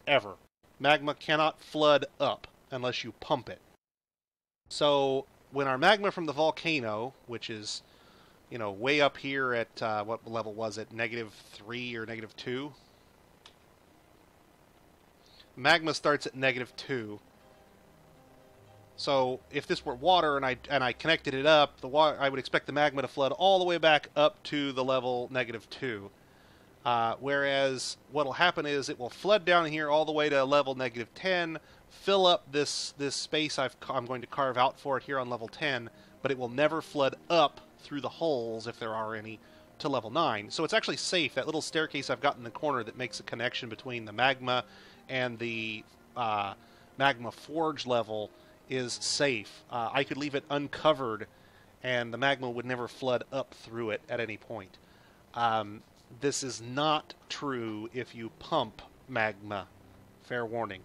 Ever. Magma cannot flood up unless you pump it. So when our magma from the volcano, which is, way up here at, what level was it? -3 or -2? Magma starts at -2. So if this were water and I connected it up, I would expect the magma to flood all the way back up to the level -2. Whereas what'll happen is it will flood down here all the way to level -10, fill up this space I'm going to carve out for it here on level 10, but it will never flood up through the holes, if there are any, to level 9. So it's actually safe. That little staircase I've got in the corner that makes a connection between the magma and the magma forge level is safe. I could leave it uncovered and the magma would never flood up through it at any point. This is not true if you pump magma. Fair warning.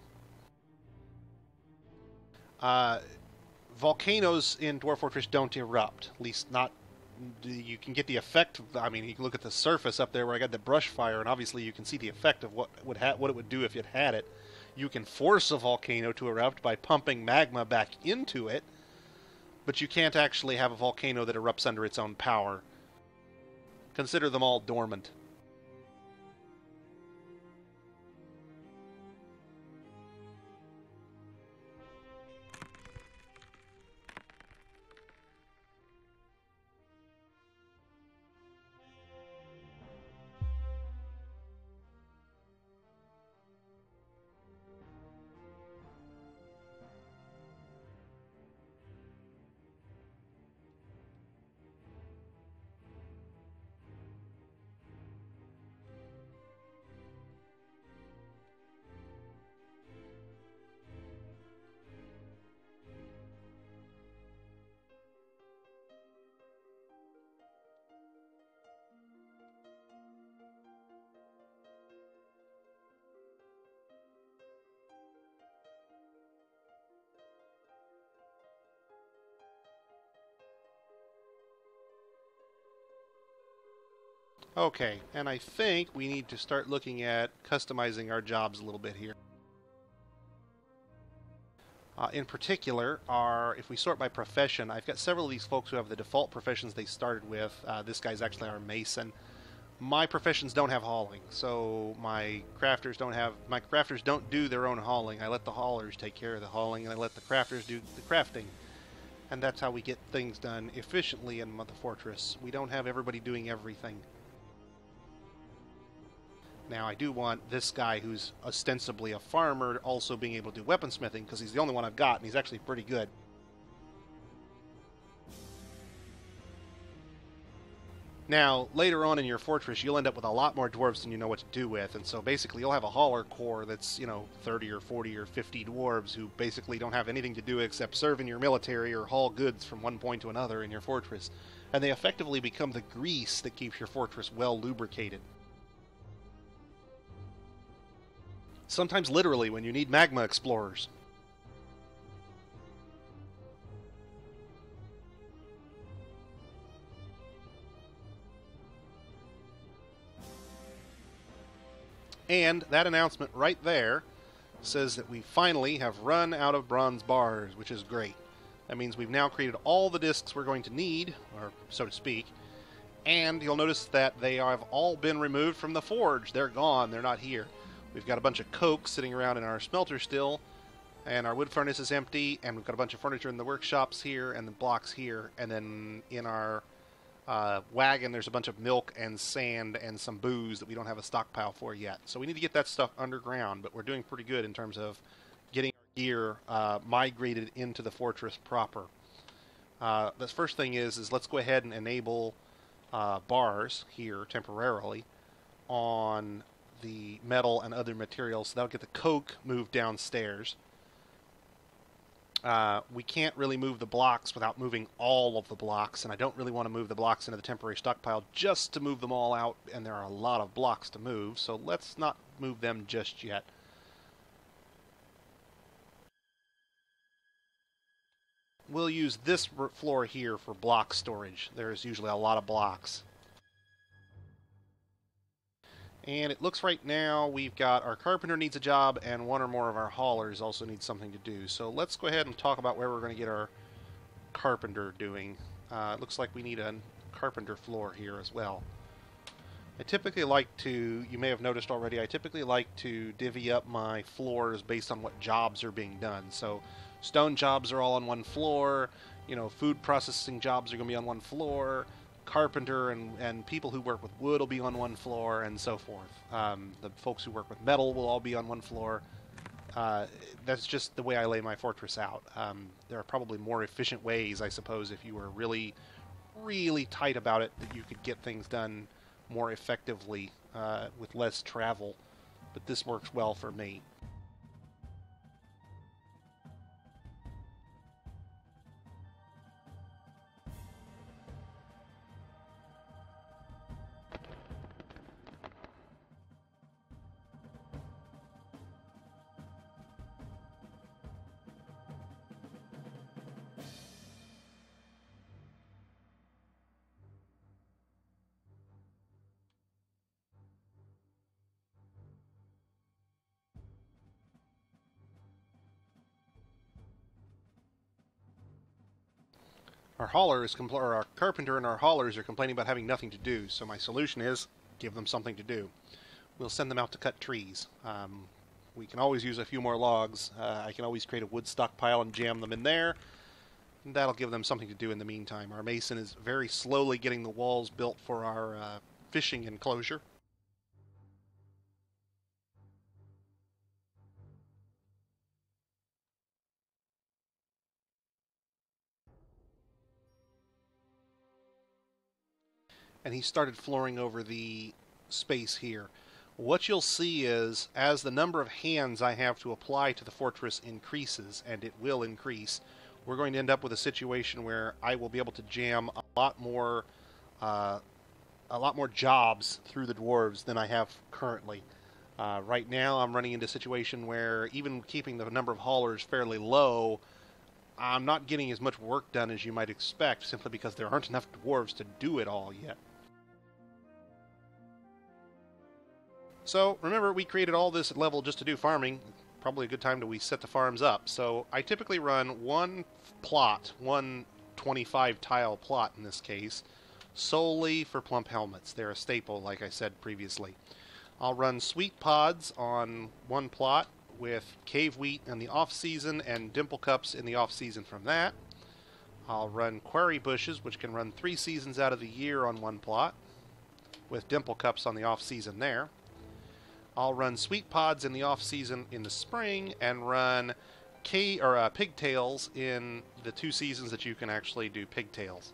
Volcanoes in Dwarf Fortress don't erupt. At least not... You can get the effect... I mean, you can look at the surface up there where I got the brush fire, and obviously you can see the effect of what it would do if it had it. You can force a volcano to erupt by pumping magma back into it, but you can't actually have a volcano that erupts under its own power. Consider them all dormant. Okay, and I think we need to start looking at customizing our jobs a little bit here. In particular, if we sort by profession, I've got several of these folks who have the default professions they started with. This guy's actually our mason. My professions don't have hauling, so my crafters don't do their own hauling. I let the haulers take care of the hauling, and I let the crafters do the crafting. And that's how we get things done efficiently in the Fortress. We don't have everybody doing everything. Now, I do want this guy, who's ostensibly a farmer, also being able to do weaponsmithing, because he's the only one I've got, and he's actually pretty good. Now, later on in your fortress, you'll end up with a lot more dwarves than you know what to do with, and so basically you'll have a hauler corps that's, 30 or 40 or 50 dwarves who basically don't have anything to do except serve in your military or haul goods from one point to another in your fortress. And they effectively become the grease that keeps your fortress well lubricated. Sometimes literally when you need magma explorers. And that announcement right there says that we finally have run out of bronze bars, which is great. That means we've now created all the discs we're going to need, or so to speak, and you'll notice that they have all been removed from the forge. They're gone. They're not here. We've got a bunch of coke sitting around in our smelter still, and our wood furnace is empty, and we've got a bunch of furniture in the workshops here, and the blocks here, and then in our wagon there's a bunch of milk and sand and some booze that we don't have a stockpile for yet. So we need to get that stuff underground, but we're doing pretty good in terms of getting our gear migrated into the fortress proper. The first thing is let's go ahead and enable bars here temporarily on the metal and other materials, so that'll get the coke moved downstairs. We can't really move the blocks without moving all of the blocks, and I don't really want to move the blocks into the temporary stockpile just to move them all out, and there are a lot of blocks to move, so let's not move them just yet. We'll use this floor here for block storage. There's usually a lot of blocks. And it looks right now we've got our carpenter needs a job, and one or more of our haulers also need something to do. So let's go ahead and talk about where we're going to get our carpenter doing. It looks like we need a carpenter floor here as well. I typically like to, you may have noticed already, I typically like to divvy up my floors based on what jobs are being done. So stone jobs are all on one floor, you know, food processing jobs are going to be on one floor, carpenter and people who work with wood will be on one floor, and so forth. The folks who work with metal will all be on one floor. That's just the way I lay my fortress out. There are probably more efficient ways, I suppose, if you were really, really tight about it, that you could get things done more effectively with less travel. But this works well for me. Our carpenter and our haulers are complaining about having nothing to do, so my solution is give them something to do. We'll send them out to cut trees. We can always use a few more logs. I can always create a wood stockpile and jam them in there. And that'll give them something to do in the meantime. Our mason is very slowly getting the walls built for our fishing enclosure. And he started flooring over the space here. What you'll see is, as the number of hands I have to apply to the fortress increases, and it will increase, we're going to end up with a situation where I will be able to jam a lot more jobs through the dwarves than I have currently. Right now, I'm running into a situation where even keeping the number of haulers fairly low, I'm not getting as much work done as you might expect, simply because there aren't enough dwarves to do it all yet. So remember, we created all this level just to do farming. Probably a good time we set the farms up. So I typically run one plot, one 25 tile plot in this case, solely for plump helmets. They're a staple, like I said previously. I'll run sweet pods on one plot with cave wheat in the off season and dimple cups in the off season from that. I'll run quarry bushes, which can run 3 seasons out of the year on one plot, with dimple cups on the off season there. I'll run sweet pods in the off season in the spring and run pigtails in the 2 seasons that you can actually do pigtails.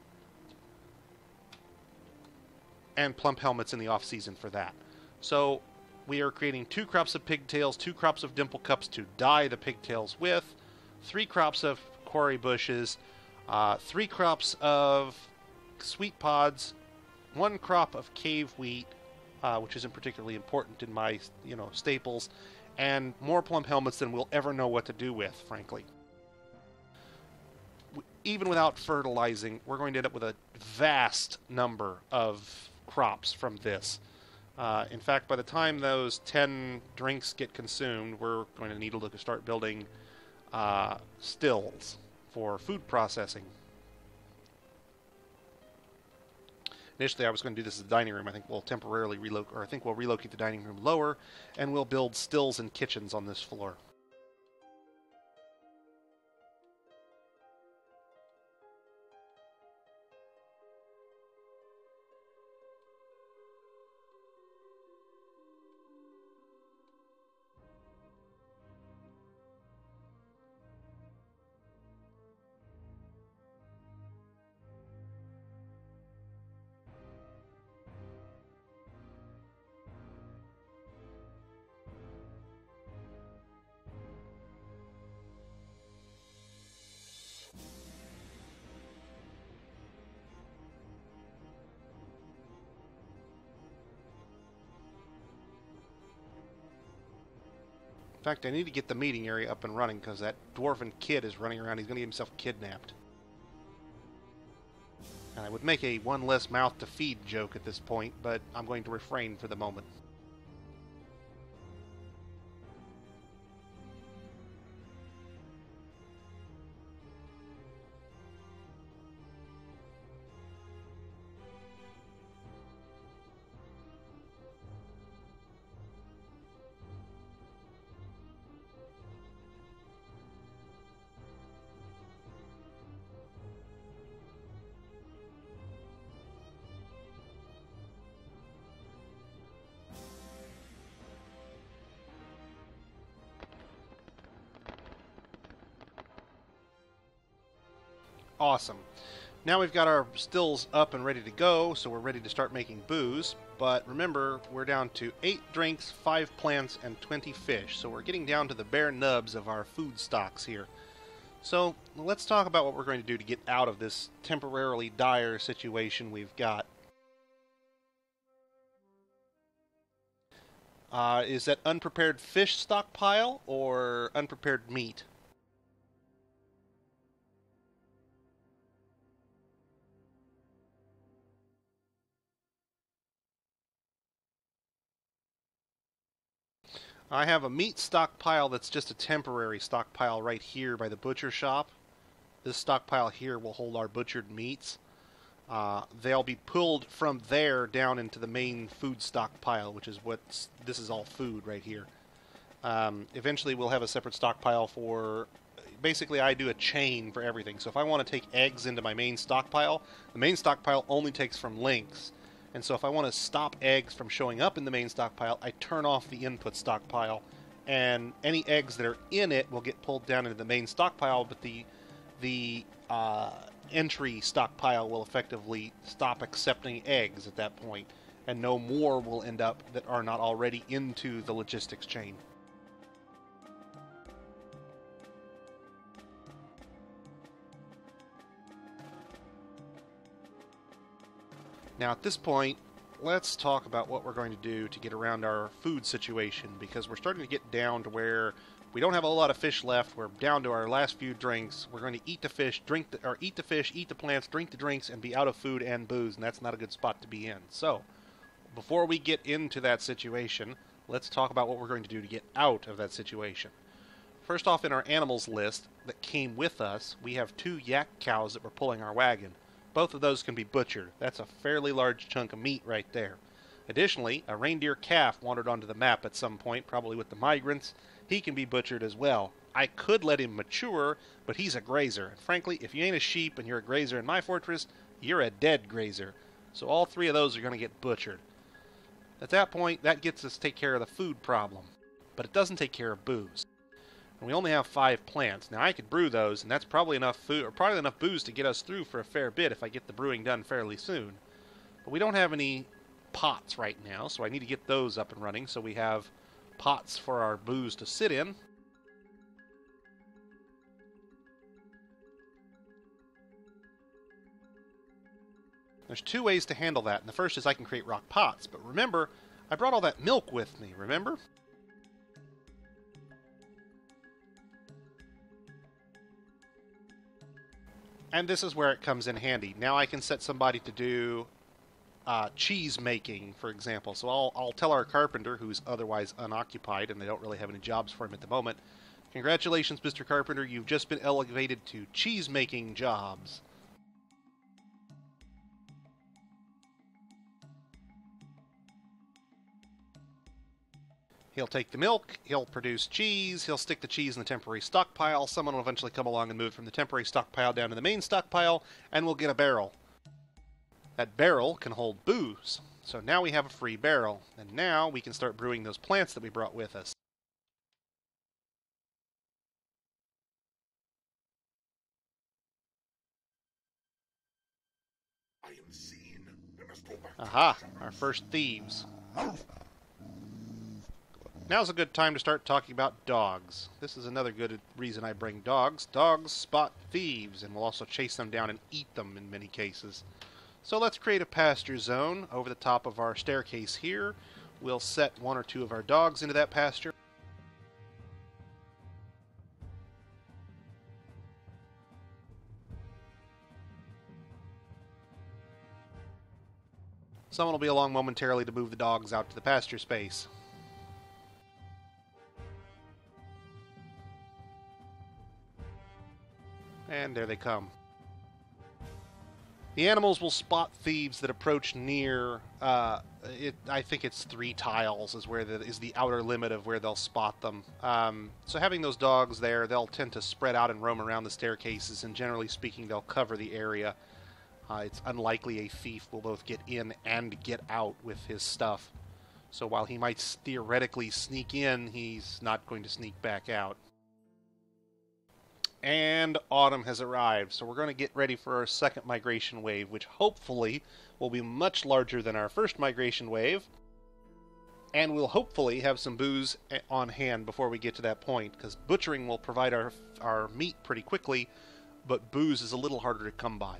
And plump helmets in the off season for that. So we are creating 2 crops of pigtails, 2 crops of dimple cups to dye the pigtails with, 3 crops of quarry bushes, 3 crops of sweet pods, 1 crop of cave wheat, which isn't particularly important in my, staples, and more plump helmets than we'll ever know what to do with, frankly. Even without fertilizing, we're going to end up with a vast number of crops from this. In fact, by the time those 10 drinks get consumed, we're going to need to start building stills for food processing. Initially, I was going to do this as a dining room. I think we'll temporarily relocate the dining room lower, and we'll build stills and kitchens on this floor. In fact, I need to get the meeting area up and running because that dwarven kid is running around. He's going to get himself kidnapped. And I would make a one less mouth to feed joke at this point, but I'm going to refrain for the moment. Awesome. Now we've got our stills up and ready to go, so we're ready to start making booze. But remember, we're down to 8 drinks, 5 plants, and 20 fish. So we're getting down to the bare nubs of our food stocks here. So let's talk about what we're going to do to get out of this temporarily dire situation we've got. Is that unprepared fish stockpile or unprepared meat? I have a meat stockpile that's just a temporary stockpile right here by the butcher shop. This stockpile here will hold our butchered meats. They'll be pulled from there down into the main food stockpile, which is this is all food right here. Eventually we'll have a separate stockpile for... Basically, I do a chain for everything. So if I want to take eggs into my main stockpile, the main stockpile only takes from lynx. And so if I want to stop eggs from showing up in the main stockpile, I turn off the input stockpile. And any eggs that are in it will get pulled down into the main stockpile, but the entry stockpile will effectively stop accepting eggs at that point. And no more will end up that are not already into the logistics chain. Now at this point, let's talk about what we're going to do to get around our food situation, because we're starting to get down to where we don't have a lot of fish left. We're down to our last few drinks. We're going to eat the fish, eat the fish, eat the plants, drink the drinks, and be out of food and booze, and that's not a good spot to be in. So, before we get into that situation, let's talk about what we're going to do to get out of that situation. First off, in our animals list that came with us, we have 2 yak cows that were pulling our wagon. Both of those can be butchered. That's a fairly large chunk of meat right there. Additionally, a reindeer calf wandered onto the map at some point, probably with the migrants. He can be butchered as well. I could let him mature, but he's a grazer. And frankly, if you ain't a sheep and you're a grazer in my fortress, you're a dead grazer. So all 3 of those are going to get butchered. At that point, that gets us to take care of the food problem. But it doesn't take care of booze. And we only have 5 plants. Now I could brew those, and that's probably enough food, or probably enough booze to get us through for a fair bit if I get the brewing done fairly soon. But we don't have any pots right now, so I need to get those up and running so we have pots for our booze to sit in. There's 2 ways to handle that, and the first is I can create rock pots. But remember, I brought all that milk with me, remember? And this is where it comes in handy. Now I can set somebody to do cheese making, for example. So I'll tell our carpenter, who's otherwise unoccupied, and they don't really have any jobs for him at the moment, congratulations, Mr. Carpenter, you've just been elevated to cheese making jobs. He'll take the milk, he'll produce cheese, he'll stick the cheese in the temporary stockpile, someone will eventually come along and move it from the temporary stockpile down to the main stockpile, and we'll get a barrel. That barrel can hold booze. So now we have a free barrel, and now we can start brewing those plants that we brought with us. I am seen. I must go back. Aha, our first thieves. Now's a good time to start talking about dogs. This is another good reason I bring dogs. Dogs spot thieves, and will also chase them down and eat them in many cases. So let's create a pasture zone over the top of our staircase here. We'll set 1 or 2 of our dogs into that pasture. Someone will be along momentarily to move the dogs out to the pasture space. And there they come. The animals will spot thieves that approach near. I think it's 3 tiles is the outer limit of where they'll spot them. So having those dogs there, they'll tend to spread out and roam around the staircases, and generally speaking, they'll cover the area. It's unlikely a thief will both get in and get out with his stuff. So while he might theoretically sneak in, he's not going to sneak back out. And autumn has arrived, so we're going to get ready for our second migration wave, which hopefully will be much larger than our first migration wave. And we'll hopefully have some booze on hand before we get to that point, because butchering will provide our meat pretty quickly, but booze is a little harder to come by.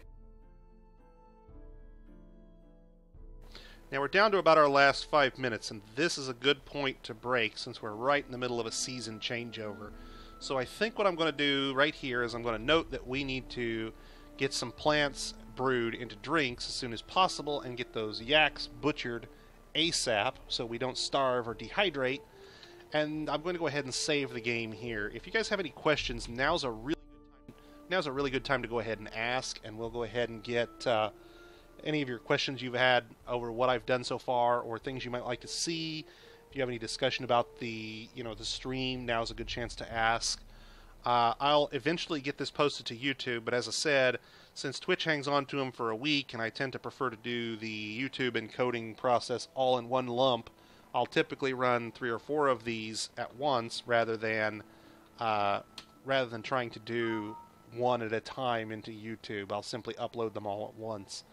Now we're down to about our last 5 minutes, and this is a good point to break since we're right in the middle of a season changeover. So I think what I'm going to do right here is I'm going to note that we need to get some plants brewed into drinks as soon as possible and get those yaks butchered ASAP so we don't starve or dehydrate. And I'm going to go ahead and save the game here. If you guys have any questions, now's a really good time to go ahead and ask, and we'll go ahead and get any of your questions you've had over what I've done so far or things you might like to see. If you have any discussion about the stream, now's a good chance to ask. I'll eventually get this posted to YouTube, but as I said, since Twitch hangs on to them for a week, and I tend to prefer to do the YouTube encoding process all in one lump, I'll typically run 3 or 4 of these at once rather than trying to do one at a time into YouTube. I'll simply upload them all at once.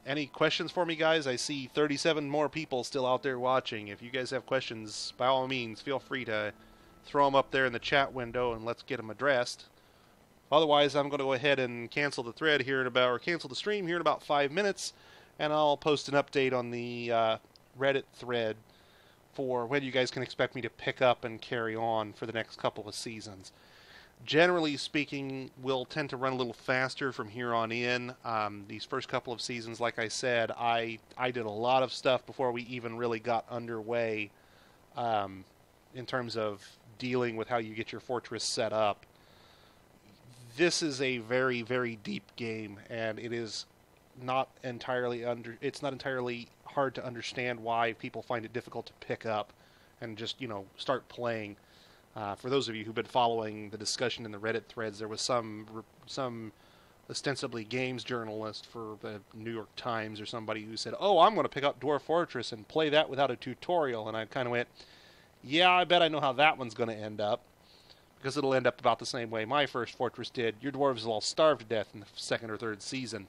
Any questions for me, guys? I see 37 more people still out there watching. If you guys have questions, by all means, feel free to throw them up there in the chat window and let's get them addressed. Otherwise, I'm going to go ahead and cancel the thread here or cancel the stream here in about 5 minutes, and I'll post an update on the Reddit thread for when you guys can expect me to pick up and carry on for the next couple of seasons. Generally speaking, we'll tend to run a little faster from here on in. These first couple of seasons, like I said, I did a lot of stuff before we even really got underway in terms of dealing with how you get your fortress set up. This is a very, very deep game, and it is not entirely hard to understand why people find it difficult to pick up and just, start playing. For those of you who've been following the discussion in the Reddit threads, there was some ostensibly games journalist for the New York Times or somebody who said, "Oh, I'm going to pick up Dwarf Fortress and play that without a tutorial." And I kind of went, "Yeah, I bet I know how that one's going to end up, because it'll end up about the same way my first fortress did. Your dwarves will all starve to death in the 2nd or 3rd season."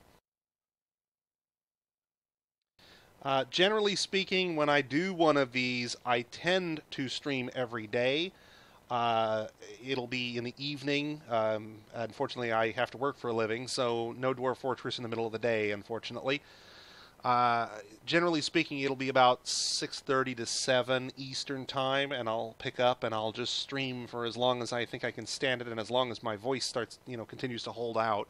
Generally speaking, when I do one of these, I tend to stream every day. It'll be in the evening. Unfortunately, I have to work for a living, so no Dwarf Fortress in the middle of the day, unfortunately. Generally speaking, it'll be about 6:30 to 7 Eastern Time, and I'll pick up and I'll just stream for as long as I think I can stand it, and as long as my voice continues to hold out.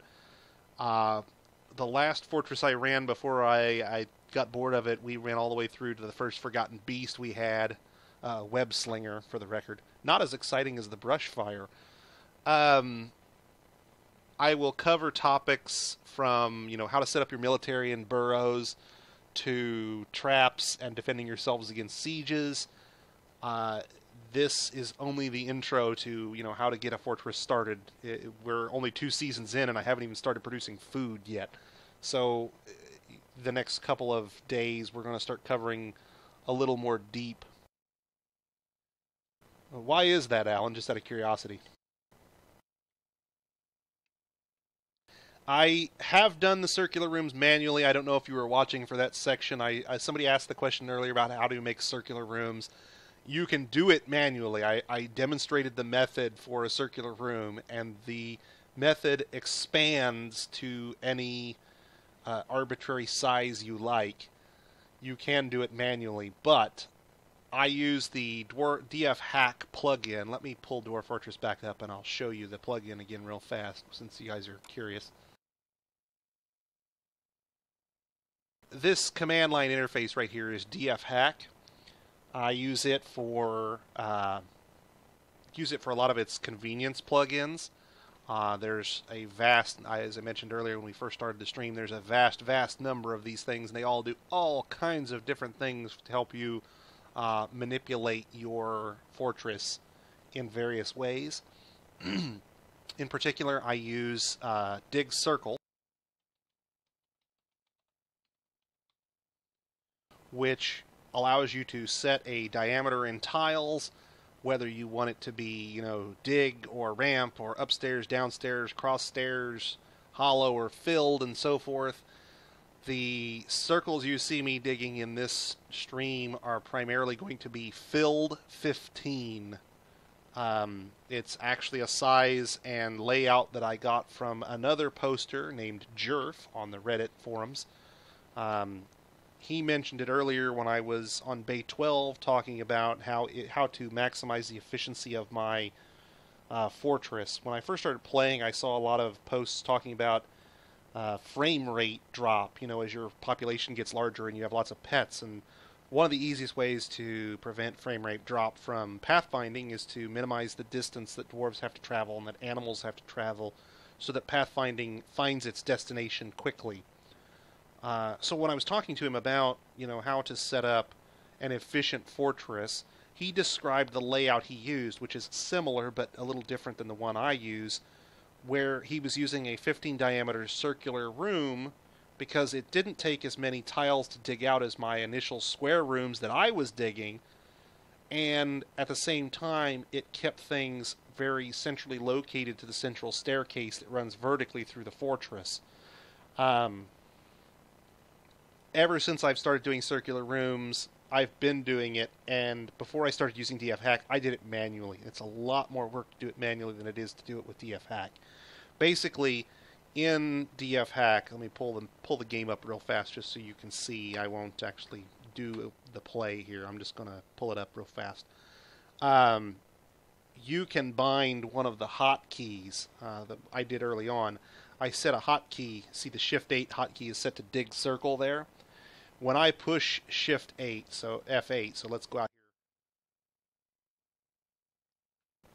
The last fortress I ran before I got bored of it, we ran all the way through to the first Forgotten Beast we had. Web Slinger, for the record. Not as exciting as the Brush Fire. I will cover topics from, how to set up your military in burrows to traps and defending yourselves against sieges. This is only the intro to, how to get a fortress started. We're only 2 seasons in, and I haven't even started producing food yet. So the next couple of days, we're going to start covering a little more deep. Why is that, Alan? Just out of curiosity. I have done the circular rooms manually. I don't know if you were watching for that section. Somebody asked the question earlier about how to make circular rooms. You can do it manually. I demonstrated the method for a circular room, and the method expands to any arbitrary size you like. You can do it manually, but I use the DF Hack plugin. Let me pull Dwarf Fortress back up and I'll show you the plugin again real fast since you guys are curious. This command line interface right here is DF hack. I use it for a lot of its convenience plugins. There's a vast, as I mentioned earlier when we first started the stream, there's a vast number of these things, and they all do all kinds of different things to help you manipulate your fortress in various ways. In particular, I use Dig Circle, which allows you to set a diameter in tiles, whether you want it to be, dig or ramp or upstairs, downstairs, cross stairs, hollow or filled, and so forth. The circles you see me digging in this stream are primarily going to be filled 15. It's actually a size and layout that I got from another poster named Dwarf on the Reddit forums. He mentioned it earlier when I was on Bay 12 talking about how to maximize the efficiency of my fortress. When I first started playing, I saw a lot of posts talking about frame rate drop, as your population gets larger and you have lots of pets. And one of the easiest ways to prevent frame rate drop from pathfinding is to minimize the distance that dwarves have to travel and that animals have to travel so that pathfinding finds its destination quickly. So when I was talking to him about, how to set up an efficient fortress, he described the layout he used, which is similar but a little different than the one I use, where he was using a 15 diameter circular room because it didn't take as many tiles to dig out as my initial square rooms that I was digging, and at the same time it kept things very centrally located to the central staircase that runs vertically through the fortress. Ever since I've started doing circular rooms, I've been doing it, and before I started using DF Hack, I did it manually. It's a lot more work to do it manually than it is to do it with DF Hack. Basically, in DF Hack, let me pull the game up real fast just so you can see. I won't actually do the play here. I'm just going to pull it up real fast. You can bind one of the hotkeys that I did early on. I set a hotkey. See, the Shift 8 hotkey is set to Dig Circle there. When I push Shift 8, so F8, so let's go out here.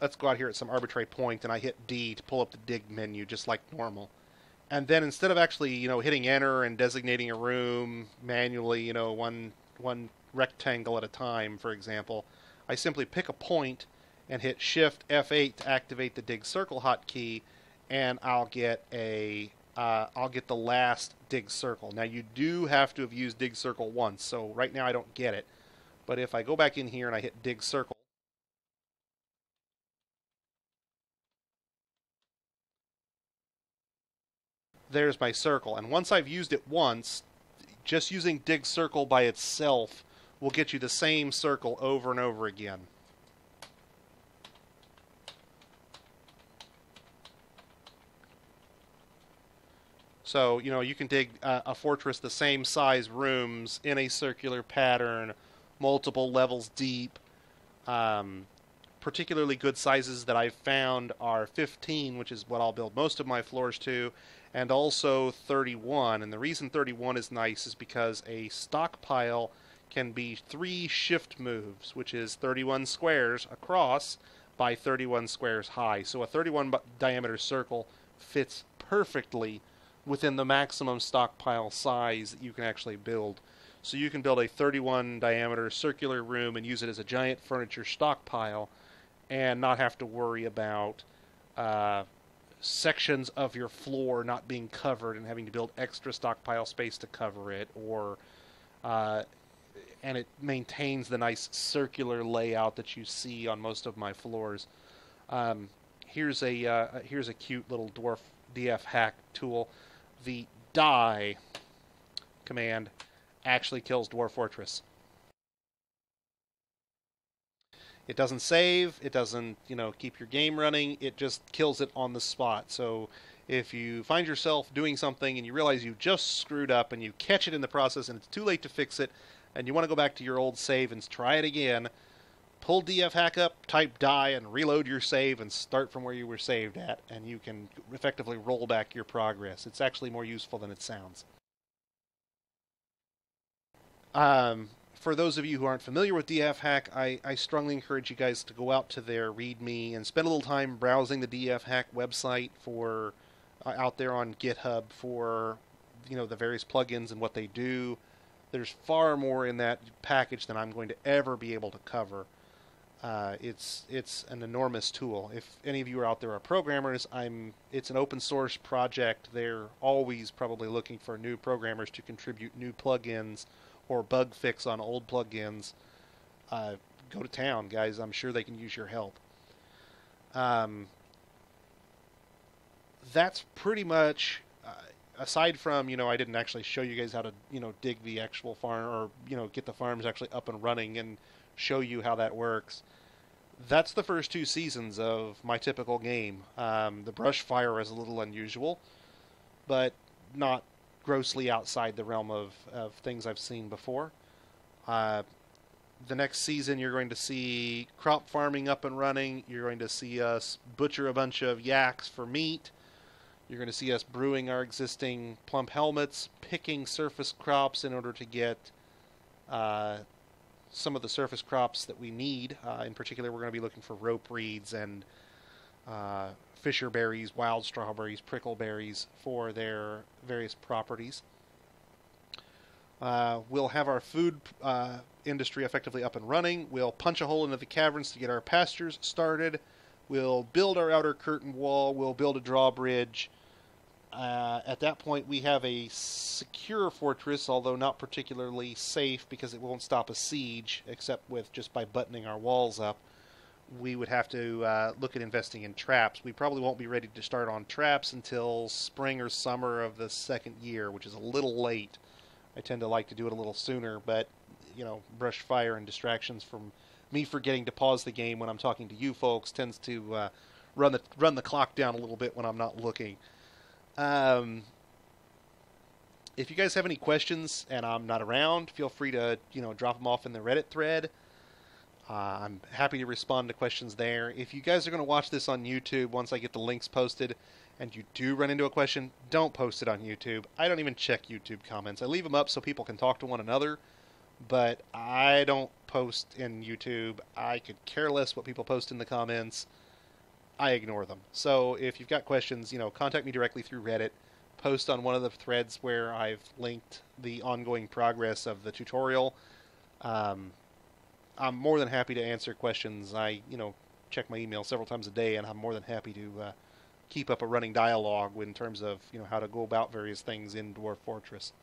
Let's go out here at some arbitrary point, and I hit D to pull up the dig menu, just like normal. And then instead of actually, hitting Enter and designating a room manually, one rectangle at a time, for example, I simply pick a point and hit Shift F8 to activate the Dig Circle hotkey, and I'll get the last dig circle. Now you do have to have used dig circle once, so right now I don't get it. But if I go back in here and I hit dig circle, there's my circle. And once I've used it once, just using dig circle by itself will get you the same circle over and over again. So, you can dig a fortress the same size rooms in a circular pattern, multiple levels deep. Particularly good sizes that I've found are 15, which is what I'll build most of my floors to, and also 31. And the reason 31 is nice is because a stockpile can be 3 shift moves, which is 31 squares across by 31 squares high. So a 31 diameter circle fits perfectly within the maximum stockpile size that you can actually build. So you can build a 31 diameter circular room and use it as a giant furniture stockpile and not have to worry about sections of your floor not being covered and having to build extra stockpile space to cover it, or and it maintains the nice circular layout that you see on most of my floors. Here's a cute little dwarf DF hack tool. The die command actually kills Dwarf Fortress. It doesn't save, it doesn't, keep your game running, it just kills it on the spot. So if you find yourself doing something and you realize you just screwed up and you catch it in the process and it's too late to fix it and you want to go back to your old save and try it again, pull DF hack up, type die, and reload your save and start from where you were saved at, and you can effectively roll back your progress. It's actually more useful than it sounds. For those of you who aren't familiar with DF Hack, I strongly encourage you guys to go out to their README and spend a little time browsing the DF Hack website for out there on GitHub for the various plugins and what they do. There's far more in that package than I'm going to ever be able to cover. It's an enormous tool. If any of you are out there are programmers, it's an open source project. They're always probably looking for new programmers to contribute new plugins or bug fix on old plugins. Go to town, guys. I'm sure they can use your help. Um, that's pretty much. Aside from, I didn't actually show you guys how to, dig the actual farm or, get the farms actually up and running and show you how that works. That's the first two seasons of my typical game. The brush fire is a little unusual, but not grossly outside the realm of things I've seen before. Uh, the next season, you're going to see crop farming up and running. You're going to see us butcher a bunch of yaks for meat. You're going to see us brewing our existing plump helmets, picking surface crops in order to get some of the surface crops that we need. In particular, we're going to be looking for rope reeds and fisher berries, wild strawberries, prickleberries for their various properties. We'll have our food industry effectively up and running. We'll punch a hole into the caverns to get our pastures started. We'll build our outer curtain wall. We'll build a drawbridge. At that point, we have a secure fortress, although not particularly safe because it won't stop a siege, except with just by buttoning our walls up. We would have to look at investing in traps. We probably won't be ready to start on traps until spring or summer of the second year, which is a little late. I tend to like to do it a little sooner, but, brush fire and distractions from me forgetting to pause the game when I'm talking to you folks tends to run the clock down a little bit when I'm not looking. If you guys have any questions and I'm not around, feel free to drop them off in the Reddit thread. I'm happy to respond to questions there. If you guys are going to watch this on YouTube, once I get the links posted, and you do run into a question, don't post it on YouTube. I don't even check YouTube comments. I leave them up so people can talk to one another, but I don't post in YouTube. I could care less what people post in the comments. I ignore them. So if you've got questions, contact me directly through Reddit. Post on one of the threads where I've linked the ongoing progress of the tutorial. I'm more than happy to answer questions. I, check my email several times a day, and I'm more than happy to keep up a running dialogue in terms of, how to go about various things in Dwarf Fortress.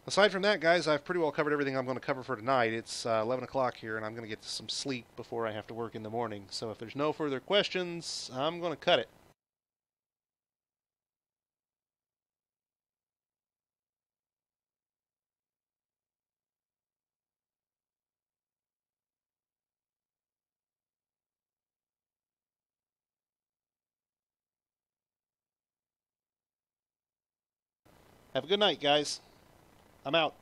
Aside from that, guys, I've pretty well covered everything I'm going to cover for tonight. It's 11 o'clock here, and I'm going to get some sleep before I have to work in the morning. So if there's no further questions, I'm going to cut it. Have a good night, guys. I'm out.